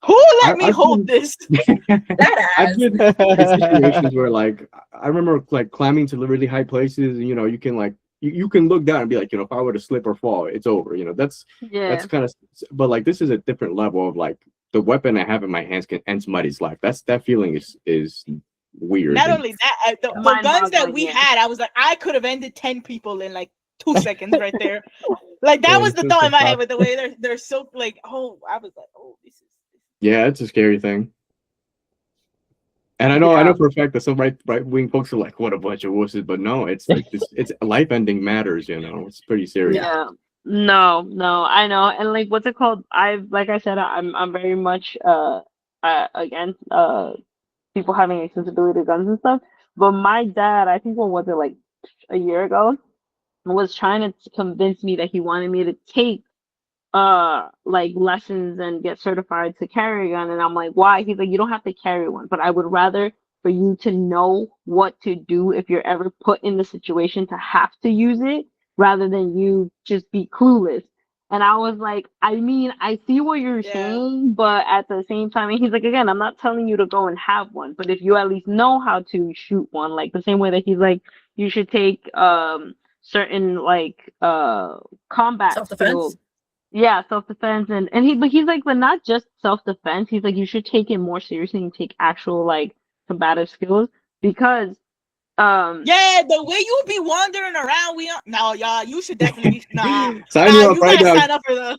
Who let me I've hold been- this? That I've ass. been in situations where like I remember like climbing to really high places, and you can like you can look down and be like, if I were to slip or fall, it's over. That's Yeah. kind of, but like this is a different level of like the weapon I have in my hands can end somebody's life. That feeling is weird. Not and- only that, the guns that Mind-boggling, we yeah. had, I was like, I could have ended 10 people in like 2 seconds right there. Like that Yeah, was the it's thought in my just head with the way they're so like, oh, I was like, oh, this is. Yeah, it's a scary thing. And I know Yeah. for a fact that some right wing folks are like, what a bunch of wusses, but no, it's like it's life ending matters, it's pretty serious. Yeah. No, I know. And like what's it called? Like I said, I'm very much against people having accessibility to guns and stuff. But my dad, I think what was it, like a year ago, was trying to convince me that he wanted me to take like lessons and get certified to carry a gun. And I'm like, why? He's like, you don't have to carry one, but I would rather for you to know what to do if you're ever put in the situation to have to use it, rather than you just be clueless. And I was like, I mean, I see what you're Yeah. saying, but at the same time, and he's like, again, I'm not telling you to go and have one, but if you at least know how to shoot one, like the same way that he's like, you should take certain like combat skills. Self-defense. Yeah, self-defense, but he's like, but not just self-defense. He's like, you should take it more seriously and take actual like combative skills, because Yeah, the way you be wandering around, no, y'all, you should definitely be Sign you up you right gotta now. sign up for those.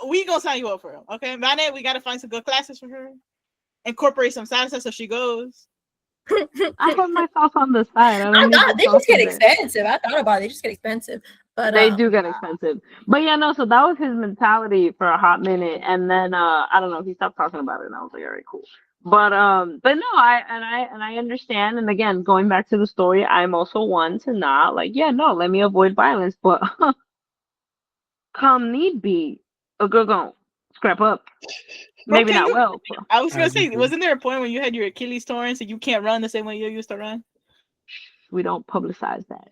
We gonna sign you up for them, okay? Mane, we gotta find some good classes for her. Incorporate some salsa so she goes. I have my sauce on the side. I I don't need thought the they just get sauce in there. expensive. I thought about it. They just get expensive. But They do get expensive. But yeah, no, so that was his mentality for a hot minute. And then I don't know, he stopped talking about it and I was like, all right, cool. But no, I understand. And again, going back to the story, I'm also one to not like, yeah, no, let me avoid violence, but come need be, a girl gon' scrap up. Maybe not well. But I was gonna say, wasn't there a point when you had your Achilles torn, so you can't run the same way you used to run? we don't publicize that.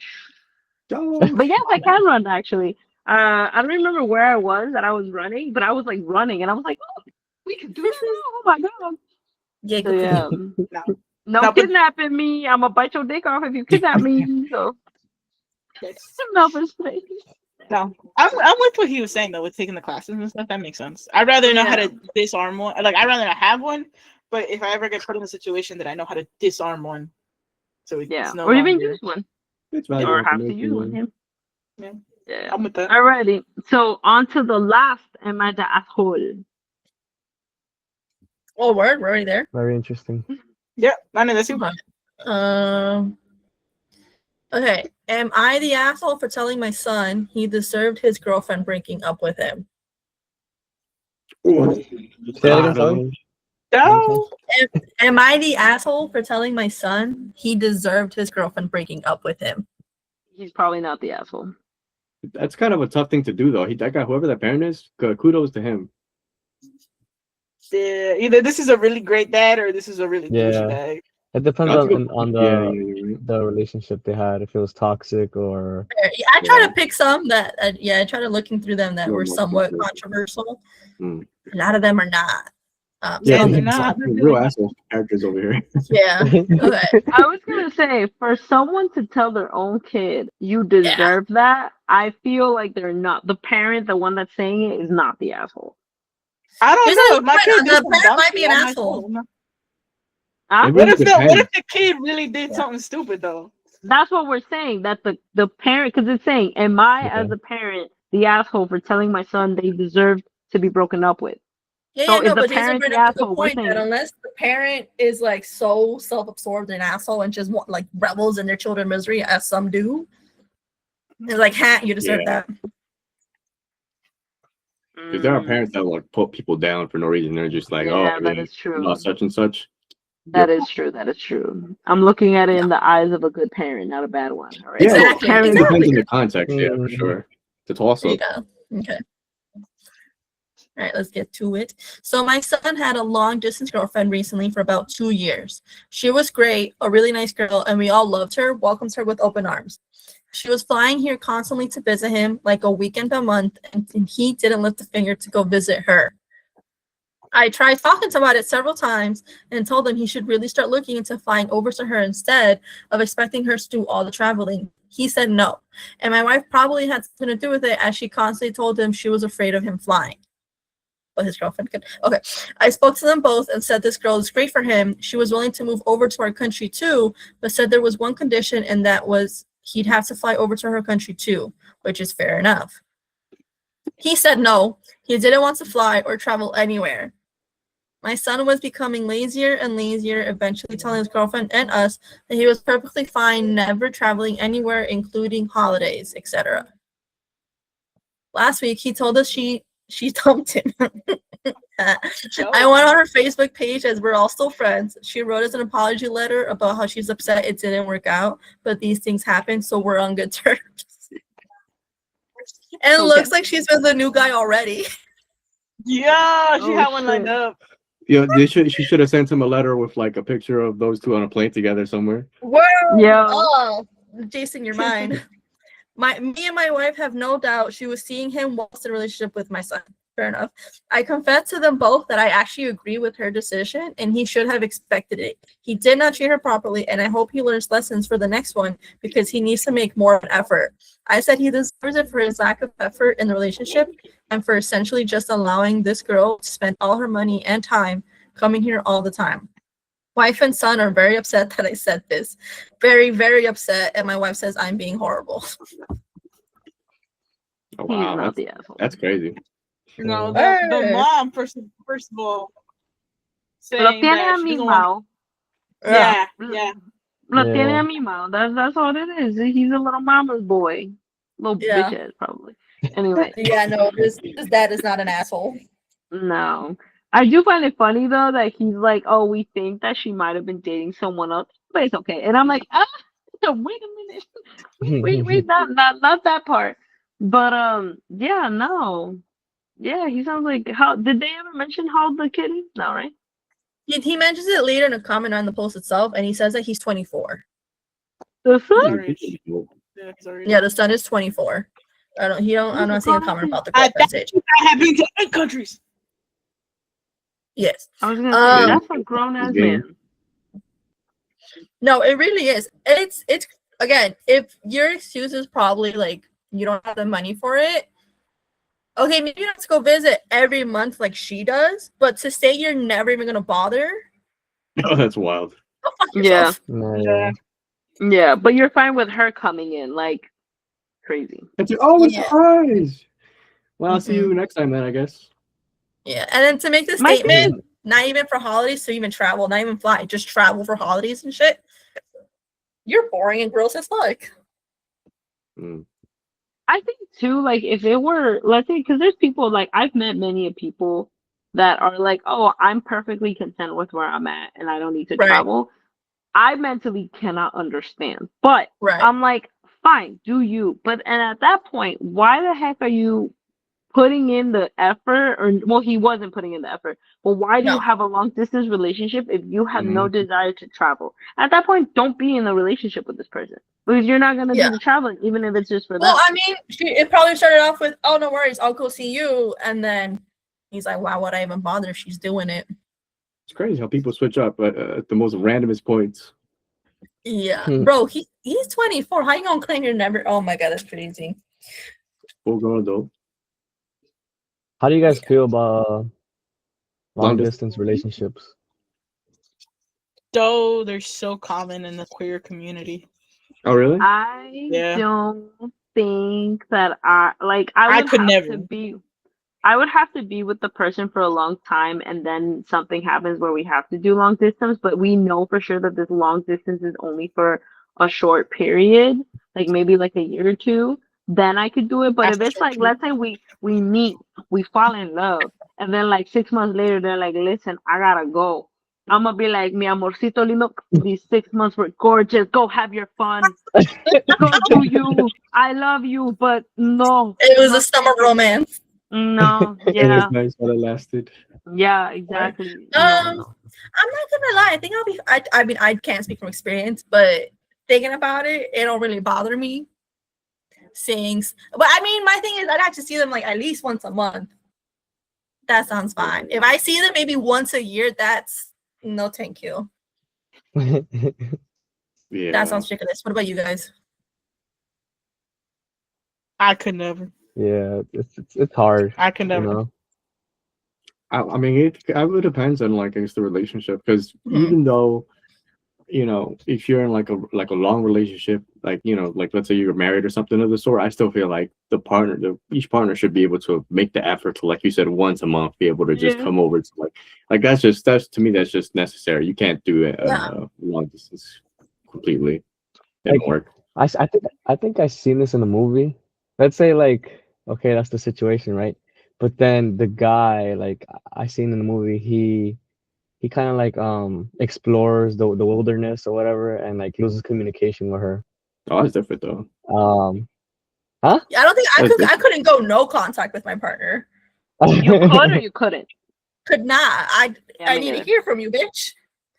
Don't. But yes, I can run actually. I don't remember where I was that I was running, but I was like running, and I was like, "Oh, we can do that now! Oh my god!" yeah, So yeah, No. no but- kidnapping me. I'm gonna bite your dick off if you kidnap me. So enough is space. No, I'm with what he was saying though, with taking the classes and stuff. That makes sense. I'd rather know how to disarm one. Like I'd rather not have one, but if I ever get put in a situation that I know how to disarm one, so it's no or even longer- use one, It's or valuable have to use information. one. Yeah. Yeah. I'm with that. Alrighty. So on to the last. Am I the asshole? Oh, word, we're already there. Very interesting. Yeah, I know that's you. Okay. Am I the asshole for telling my son he deserved his girlfriend breaking up with him? Say that again, sorry. No. Am I the asshole for telling my son he deserved his girlfriend breaking up with him? He's probably not the asshole. That's kind of a tough thing to do, though. That guy, whoever that parent is, kudos to him. Yeah, either this is a really great dad or this is a really douchey bag. It depends That's on the relationship they had, if it was toxic or. I try to pick some that, I try to looking through them that were somewhat controversial. Mm. A lot of them are not. Yeah, some they're of them- not. Real asshole characters over here. Yeah. Okay. I was gonna say, for someone to tell their own kid you deserve that, I feel like they're not the parent. The one that's saying it is not the asshole. I don't There's know. a If my point, kid the did some parent dumb might be shit, an I might asshole. tell him. It What really if depends. the kid really did something stupid though? That's what we're saying. That the parent, because it's saying, am I Okay. as a parent the asshole for telling my son they deserve to be broken up with? Yeah, So no, is the but Jason parent brought the up a good asshole? We're point that saying, unless the parent is like so self-absorbed and asshole and just like revels in their children's misery, as some do, it's like, you deserve Yeah. that. Because there are parents that like put people down for no reason. They're just like, yeah, oh, that yeah, is true. not such and such. That is true. That is true. I'm looking at it in the eyes of a good parent, not a bad one. All right. Yeah, So Exactly. parent, it depends on the context. Yeah, for Mhm. sure. The toss There you up. go. Okay. All right, let's get to it. So my son had a long distance girlfriend recently for about 2 years. She was great, a really nice girl, and we all loved her, welcomed her with open arms. She was flying here constantly to visit him, like a weekend a month, and he didn't lift a finger to go visit her. I tried talking to him about it several times and told him he should really start looking into flying over to her instead of expecting her to do all the traveling. He said no, and my wife probably had something to do with it, as she constantly told him she was afraid of him flying. But his girlfriend could. Okay. I spoke to them both and said this girl is great for him. She was willing to move over to our country too, but said there was one condition, and that was he'd have to fly over to her country too, which is fair enough. He said no, he didn't want to fly or travel anywhere. My son was becoming lazier and lazier, eventually telling his girlfriend and us that he was perfectly fine never traveling anywhere, including holidays, etc. Last week, he told us she dumped him. I went on her Facebook page, as we're all still friends. She wrote us an apology letter about how she's upset it didn't work out, but these things happen, so we're on good terms. And it looks like she's with a new guy already. Yeah, she Oh, had one shit. lined up. Yeah, she should have sent him a letter with like a picture of those two on a plane together somewhere. Whoa! Yeah. Oh, Jason, your mind. Me and my wife have no doubt she was seeing him whilst in a relationship with my son. Fair enough. I confess to them both that I actually agree with her decision, and he should have expected it. He did not treat her properly, and I hope he learns lessons for the next one because he needs to make more of an effort. I said he deserves it for his lack of effort in the relationship and for essentially just allowing this girl to spend all her money and time coming here all the time. Wife and son are very upset that I said this. Very, very upset. And my wife says I'm being horrible. Oh, He's wow, not the asshole. that's crazy. No, Hey. the mom first of all Lo saying tiene that she doesn't want. amimado. Yeah. Lo tiene Yeah. amimado. That's all it is. He's a little mama's boy. Little Yeah. bitch ass, probably. Anyway. Yeah, no, this dad is not an asshole. No. I do find it funny though that he's like, oh, we think that she might have been dating someone else, but it's okay. And I'm like, wait a minute. Wait, not that part. But yeah, no. Yeah, he sounds like how did they ever mention how old the kid is? No, right? He mentions it later in a comment on the post itself, and he says that he's 24. The son? Sorry. Sorry. Yeah, the son is 24. I'm not seeing a comment about the girlfriend's age. I have been to 8 countries. Yes. I was gonna say Um, that's a grown ass man. No, it really is. It's again, if your excuse is probably like you don't have the money for it, okay, maybe you don't have to go visit every month like she does, but to say you're never even gonna bother, Oh, that's wild. go fuck Yeah. yourself. Yeah. Yeah, but you're fine with her coming in like crazy. It's a Yeah. surprise. Well, I'll see you next time then, I guess. Yeah, and then to make the My statement, not even for holidays to even travel, not even fly, just travel for holidays and shit. You're boring and gross as fuck. Mm. I think too, like if it were, let's say, because there's people like I've met many of people that are like, oh, I'm perfectly content with where I'm at and I don't need to Right. travel. I mentally cannot understand, but Right. I'm like, fine, do you? But and at that point, why the heck are you putting in the effort? Or well, he wasn't putting in the effort. But why do No. you have a long distance relationship if you have no Mhm. desire to travel? At that point, don't be in a relationship with this person because you're not gonna Yeah. do the traveling, even if it's just for Well, that. I mean, it probably started off with, oh, no worries, I'll go see you. And then he's like, why would I even bother if she's doing it? It's crazy how people switch up at the most randomest points. Yeah. Hmm. Bro, he's 24. How you gonna claim you're never? Oh my God, that's crazy. Full grown adult. How do you guys feel about long Long distance relationships? Though they're so common in the queer community. Oh, really? I Yeah. don't think that I I would could have never. to be I would have to be with the person for a long time and then something happens where we have to do long distance, but we know for sure that this long distance is only for a short period, like maybe like a year or two, then I could do it. But if That's it's like true. let's say we meet, we fall in love, and then like 6 months later they're like, listen, I gotta go. I'm gonna be like, mi amorcito lindo, these 6 months were gorgeous. Go have your fun. Go do you. I love you, but no. It was no, a summer thank you. romance. No, It yeah, was nice while it lasted. yeah, exactly. No, I'm no. not gonna lie. I think I'll be. I mean, I can't speak from experience, but thinking about it, it don't really bother me. But I mean, my thing is, I'd have to see them like at least once a month. That sounds fine. If I see them maybe once a year, that's no, thank you. Yeah. That sounds ridiculous. What about you guys? I could never. Yeah, it's hard, I could you never. know. I mean, it depends on like I guess the relationship because Mhm. even though if you're in like a long relationship, like like let's say you're married or something of the sort, I still feel like each partner should be able to make the effort to, like you said, once a month be able to just Yeah. come over to like that's to me that's just necessary. You can't do it Yeah. long distance completely. It Like, don't work. I think I seen this in a movie. Let's say like, okay, that's the situation, right? But then the guy, like I seen in the movie, he kind of like explores the wilderness or whatever, and like loses communication with her. Oh, it's different though. Huh? Yeah, I don't think That's I couldn't go no contact with my partner. You could or you couldn't. Could not. I Yeah, me need to neither. hear from you, bitch.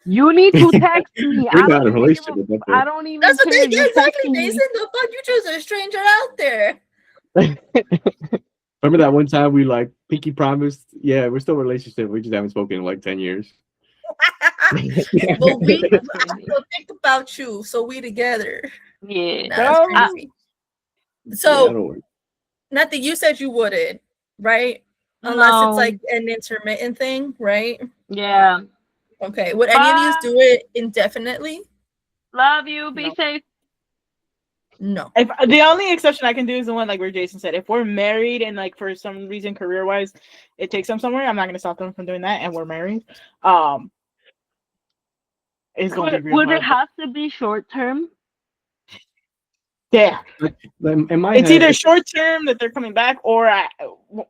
You need to text me. We're I not don't in a even give relationship at that I point. don't even That's the care. thing. Yeah, You're exactly, texting Jason. me. The fuck, you just a stranger out there. Remember that one time we like pinky promised? Yeah, we're still in a relationship. We just haven't spoken in like 10 years. But we, That's I crazy. still think about you, so we together. Yeah. Nah, that's I, crazy. Yeah, So, that'll work. nothing. You said you wouldn't, right? Unless it's no. like an intermittent thing, right? Yeah. Okay. Would any of you Bye. do it indefinitely? Love you. Be No. safe. No. If the only exception I can do is the one like where Jason said, if we're married and like for some reason career wise it takes them somewhere, I'm not gonna stop them from doing that, and we're married. It's gonna be real Would it hard. have to be short term? Yeah, In my it's head, either short term that they're coming back, or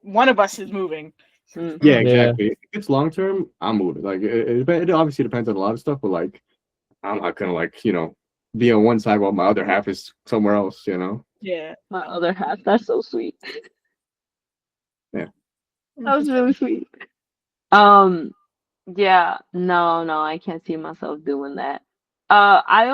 one of us is moving. yeah, Yeah. exactly. If it's long term, I'm moving. Like it obviously depends on a lot of stuff, but like I'm not gonna like be on one side while my other half is somewhere else. Yeah, My other half. That's so sweet. Yeah. That was really sweet. Yeah, no, I can't see myself doing that. I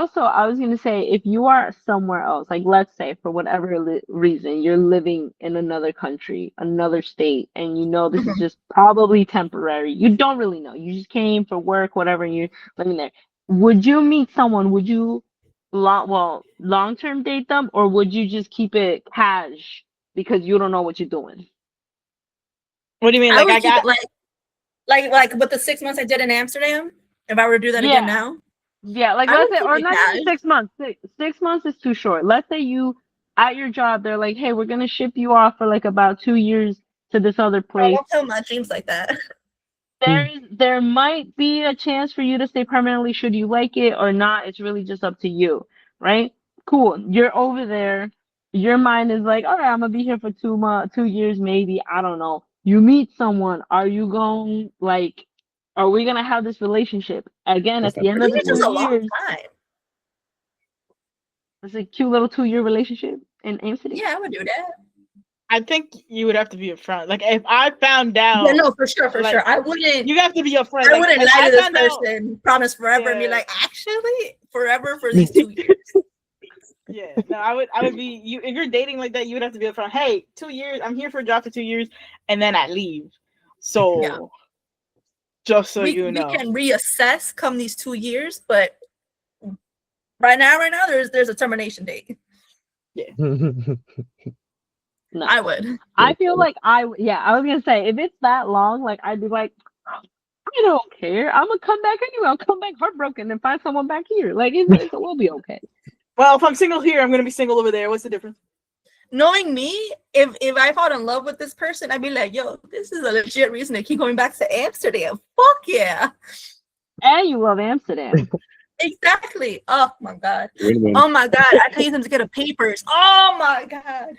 was gonna say, if you are somewhere else, like let's say for whatever reason you're living in another country, another state, and you know this is Mhm. just probably temporary. You don't really know. You just came for work, whatever, and you're living there. Would you meet someone? Would you long-term date them, or would you just keep it cash because you don't know what you're doing? what do you mean? I Like would I keep got it like with the 6 months I did in Amsterdam. If I were to do that again Yeah. now, Yeah, like I let's would say, keep or it not even cash. 6 months. 6 months is too short. Let's say you at your job, they're like, hey, we're gonna ship you off for like about 2 years to this other I place. won't tell my dreams like that. There might be a chance for you to stay permanently should you like it or not. It's really just up to you, right? Cool. You're over there. Your mind is like, all right, I'm gonna be here for 2 years, maybe. I don't know. You meet someone. Are you going like? Are we gonna have this relationship again That's at the not end I of think the it's just two a long years? time. It's a cute little 2-year relationship in Amsterdam. Yeah, I would do that. I think you would have to be upfront. Like if I found out, Yeah, no, for sure. like, I wouldn't. you have to be upfront. I Like wouldn't if lie I to this found out, person, promise forever, and be Yeah. like, actually, forever for these 2 years. yeah, no, I would be you if you're dating like that. You would have to be upfront. Hey, 2 years. I'm here for a job for 2 years, and then I leave. So Yeah. just so we you know, can reassess come these 2 years, but right now, there's a termination date. No, I would. I feel like I was gonna say if it's that long, like I'd be like, I don't care. I'm gonna come back anyway. I'll come back heartbroken and find someone back here. Like it will be okay. well, if I'm single here, I'm gonna be single over there. What's the difference? Knowing me, if I fall in love with this person, I'd be like, yo, this is a legit reason to keep going back to Amsterdam. Fuck yeah. And you love Amsterdam. Exactly. Oh my god. Win-win. Oh my god. I paid them to get the papers. Oh my god.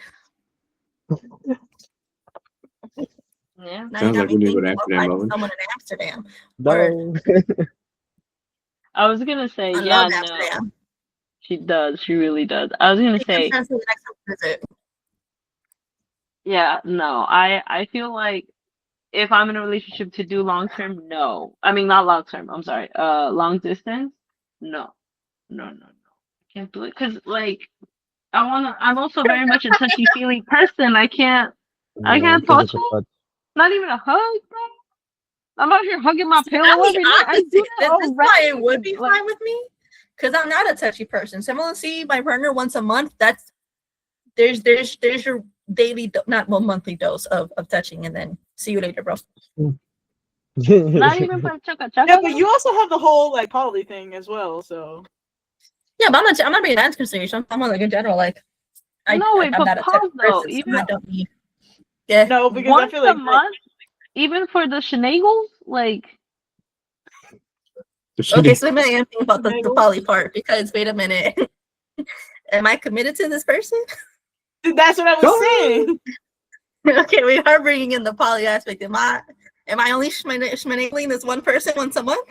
Yeah. Now Sounds you got like me we need to go thinking to about Amsterdam, finding Lois. someone in Amsterdam. No. I was gonna say, I yeah, love no. Amsterdam. She does. She really does. I was gonna Take them say, chance for the next visit. yeah, no. I feel like if I'm in a relationship to do long term, no. I mean not long term. I'm sorry. Long distance, no. I can't do it because like I'm also very much a touchy feely person. I can't touch Physical you. touch. Not even a hug, bro. I'm out here hugging my See, pillow I'm the every night. I do opposite. that This is why it already. would be Like, fine with me, because I'm not a touchy person. So I'm gonna see my partner once a month. That's there's your daily, not monthly dose of touching, and then see you later, bro. not even for chaka chaka. Yeah, but you also have the whole like poly thing as well. So Yeah, but I'm not being that consideration. I'm like in general, like I'm but not a touchy pause though. person, so Even I don't need. Yeah. no, because I once feel a like month, even for the shenagles, like Okay, so maybe I'm thinking about the Bagels. poly part because wait a minute. Am I committed to this person? that's what I was saying. Okay, we are bringing in the poly aspect. Am I only schmanagling this one person once a month?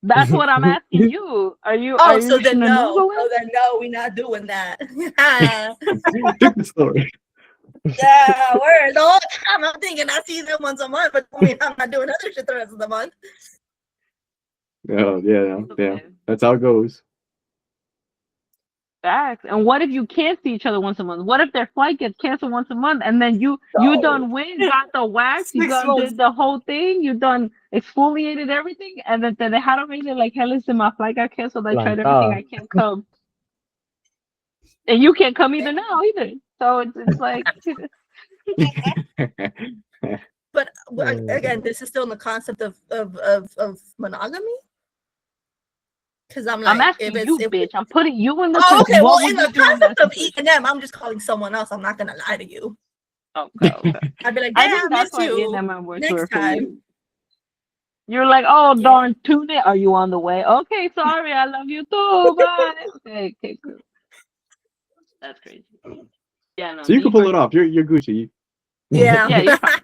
that's what I'm asking you. Are you? Oh, are so you then no. schmanoogling? So then no, we're not doing that. Stick the story. Yeah, word. The whole time I'm thinking I see them once a month, but I mean I'm not doing other shit the rest of the month. Oh yeah. Okay. That's how it goes. Facts. And what if you can't see each other once a month? What if their flight gets canceled once a month and then you No. done win, got the wax, you 6 done months. did the whole thing, you done exfoliated everything, and then they had already like, hey, listen, my flight got canceled. I tried everything, I Plantada. can't come. And you can't come either now either. So it's like But Mm. again, this is still in the concept of monogamy. Because I'm I'm like, asking you, bitch. I'm putting you in the oh, okay. question. Well, What in would you the do in that concept of situation? E&M, I'm just calling someone else. I'm not gonna lie to you. Okay, okay. I'd be like, I damn, I think that's miss why you. E&M works Next for time. you. You're like, oh Yeah. darn, tune it. Are you on the way? Okay, sorry, I love you too. Bye. Okay, cool. That's crazy. Yeah, no. So you can Me pull it off. You're Gucci. Yeah. Yeah, you're fine.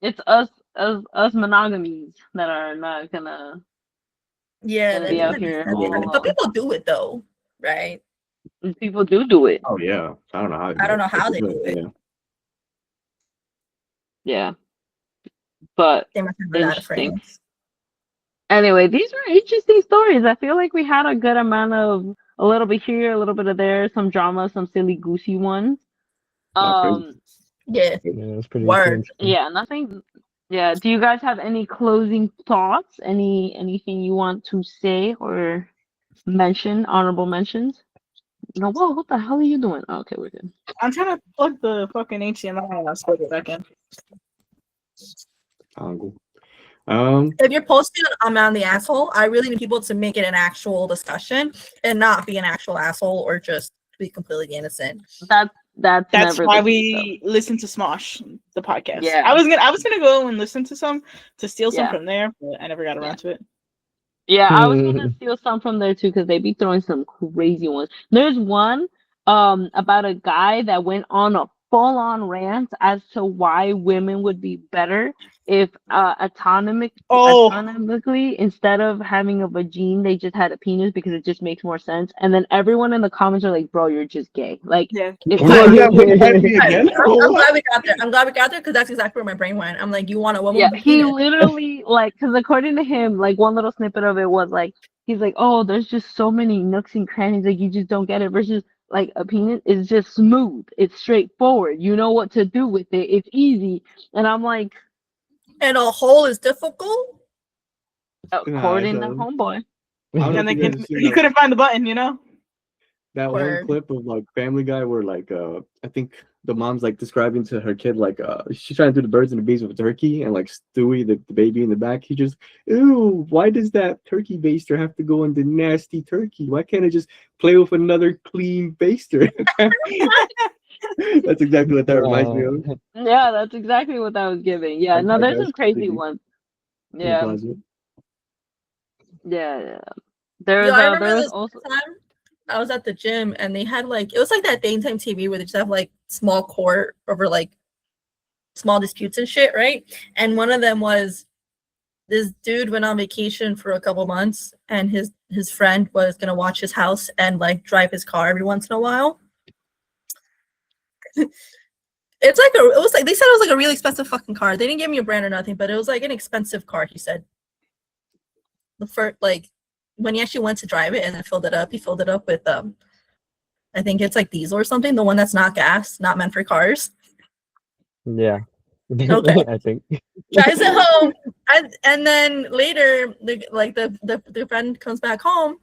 It's us monogamies that are not gonna Yeah, be that's out gonna be here sad. all But alone. people do it though, right? And people do it. Oh yeah. I don't know how. I don't know how but they do it. Yeah. Yeah, but They must have a lot of interesting. friends. Anyway, these were interesting stories. I feel like we had a good amount of a little bit here, a little bit of there, some drama, some silly goosey ones. Not crazy. Yeah. Yeah, it's pretty Word. interesting. Yeah, nothing. Yeah, do you guys have any closing thoughts? Anything you want to say or mention? Honorable mentions? No, whoa, what the hell are you doing? Oh, okay, we're good. I'm trying to plug the fucking HDMI and I'll plug it back in. Angle. If you're posting I'm on the asshole, I really need people to make it an actual discussion and not be an actual asshole or just be completely innocent. That's That's never why the case, though. we listen to Smosh, the podcast. Yeah. I was gonna go and listen to some to steal some Yeah. from there, but I never got around to it. Yeah, I was gonna steal some from there too because they be throwing some crazy ones. There's one about a guy that went on a full-on rant as to why women would be better if autonomically instead of having a vagina they just had a penis because it just makes more sense. And then everyone in the comments are like, "Bro, you're just gay." Like, Yeah. if Run that one by me again. I'm glad we got there. I'm glad we got there because that's exactly where my brain went. I'm like, you want a woman yeah, with a he penis? literally like because according to him, like one little snippet of it was like he's like, oh, there's just so many nooks and crannies, like you just don't get it. Versus like a penis is just smooth, it's straightforward. You know what to do with it. It's easy. And I'm like, And a hole is difficult? according to homeboy. I don't know And if they you guys have seen he that. couldn't find the button, you know? That one Word. clip of like Family Guy where like I think the mom's like describing to her kid like she's trying to do the birds and the bees with a turkey and like Stewie the baby in the back he just ew, why does that turkey baster have to go on the nasty turkey? Why can't I just play with another clean baster? That's exactly what that reminds me of. Yeah, that's exactly what I was giving. Yeah, no, there's some crazy ones. In the Yeah, closet. yeah. Yo, I remember There's this also time I was at the gym and they had like it was like that daytime TV where they just have like small court over like small disputes and shit, right? And one of them was this dude went on vacation for a couple months and his friend was gonna watch his house and like drive his car every once in a while. It's like it was like they said it was like a really expensive fucking car. They didn't give me a brand or nothing, but it was like an expensive car, he said. The first like when he actually went to drive it and then filled it up, he filled it up with I think it's like diesel or something, the one that's not gas, not meant for cars. Yeah. Okay. I think. Drives it home, and then later, the friend comes back home,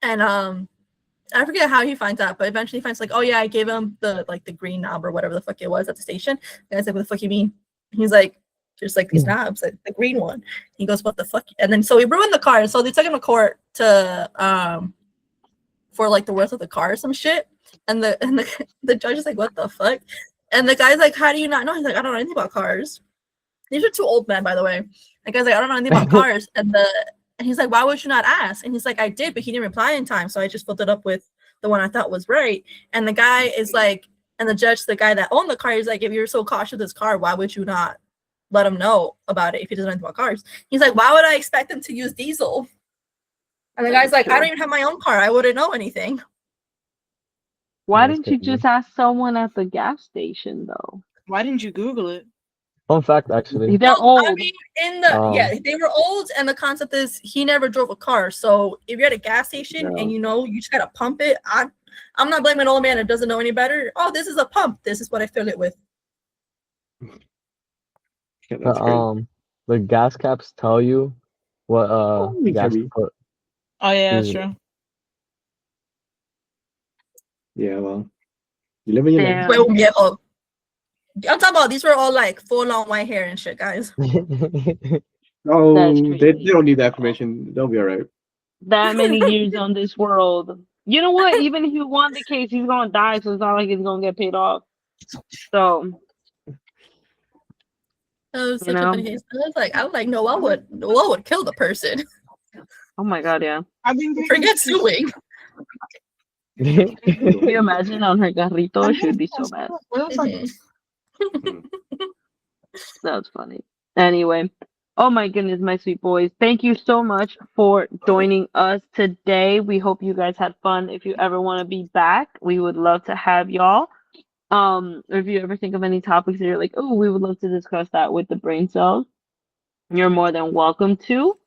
and I forget how he finds out, but eventually he finds like, oh yeah, I gave him the green knob or whatever the fuck it was at the station. And I was like, what the fuck you mean? He's like, there's like these knobs, like the green one. He goes, what the fuck? And then so he ruined the car, so they took him to court to for like the worth of the car or some shit. And the judge is like, what the fuck? And the guy's like, how do you not know? He's like, I don't know anything about cars. These are two old men, by the way. The guy's like, I don't know anything about cars. And he's like, why would you not ask? And he's like, I did, but he didn't reply in time. So I just filled it up with the one I thought was right. And the guy is like, and the judge, the guy that owned the car, is like, if you're so cautious of this car, why would you not let him know about it if he doesn't know anything about cars? He's like, why would I expect him to use diesel? And the guy's like, I don't even have my own car. I wouldn't know anything. Why That's didn't you crazy. just ask someone at the gas station though? Why didn't you Google it? Fun fact, actually. They're Well, I old. mean, they were old, and the concept is he never drove a car. So if you're at a gas station Yeah. and you just gotta pump it, I'm not blaming an old man that doesn't know any better. Oh, this is a pump. This is what I fill it with. Yeah, that's crazy. The gas caps tell you what Holy gas to Kirby. put. Oh yeah, that's Easily. true. Yeah, well, you live in your life. Damn. Wait, yeah, I'm talking about these were all like full on white hair and shit, guys. Oh, That's they crazy. don't need that information. They'll be all right. That many years on this world. You know what? Even if you won the case, he's gonna die, so it's not like he's gonna get paid off. So That was you such a know. funny case. I was like, Noel would kill the person. Oh my god, yeah. I've been getting Forget this- suing. Can you imagine on her carrito? She would be so mad. What else I- That's funny. Anyway, oh my goodness, my sweet boys. Thank you so much for joining us today. We hope you guys had fun. If you ever want to be back, we would love to have y'all. If you ever think of any topics that you're like, oh, we would love to discuss that with the brain cells, you're more than welcome to.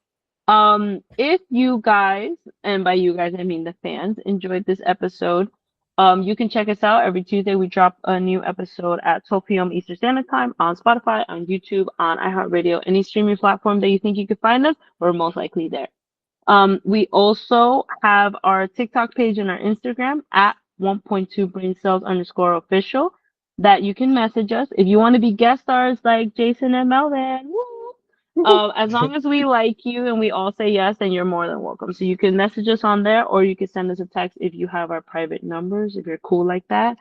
If you guys, and by you guys I mean the fans, enjoyed this episode, you can check us out every Tuesday. We drop a new episode at 12 p.m. Eastern Standard Time on Spotify, on YouTube, on iHeartRadio, any streaming platform that you think you could find us. We're most likely there. We also have our TikTok page and our Instagram at 1.2 brain cells _ official that you can message us if you want to be guest stars like Jason and Melvin. Woo! As long as we like you and we all say yes, then you're more than welcome. So you can message us on there, or you can send us a text if you have our private numbers, if you're cool like that.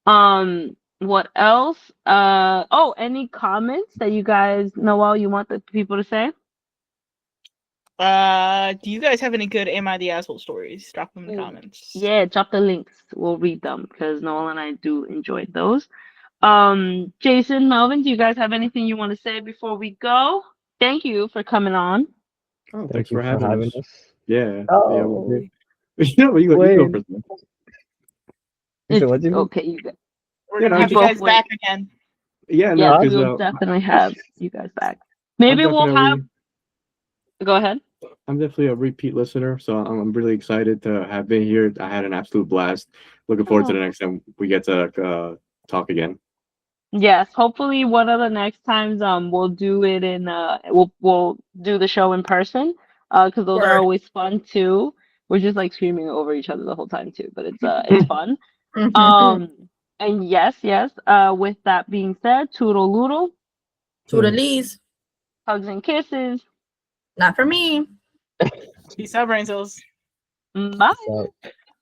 What else? Any comments that you guys, Noel, you want the people to say? Do you guys have any good Am I the Asshole stories? Drop them in the comments. Yeah, drop the links. We'll read them because Noel and I do enjoy those. Jason, Melvin, do you guys have anything you want to say before we go? Thank you for coming on. Oh, Thank thanks you for having us. us. Yeah. Oh, Yeah, you go wait. first. Man. You said, what, Jimmy? Okay, you guys. We're Yeah, gonna no, have you both guys went. back again. Yeah, no, Yes, because we'll definitely have you guys back. Maybe we'll have. Go ahead. I'm definitely a repeat listener, so I'm really excited to have been here. I had an absolute blast. Looking forward to the next time we get to talk again. Yes, hopefully one of the next times we'll do it in we'll do the show in person because those are Word. always fun too. We're just like screaming over each other the whole time too, but it's fun. And yes, with that being said, toodle-oodle, Toodalese. hugs and kisses. Not for me. Peace out, brain cells. Bye. So,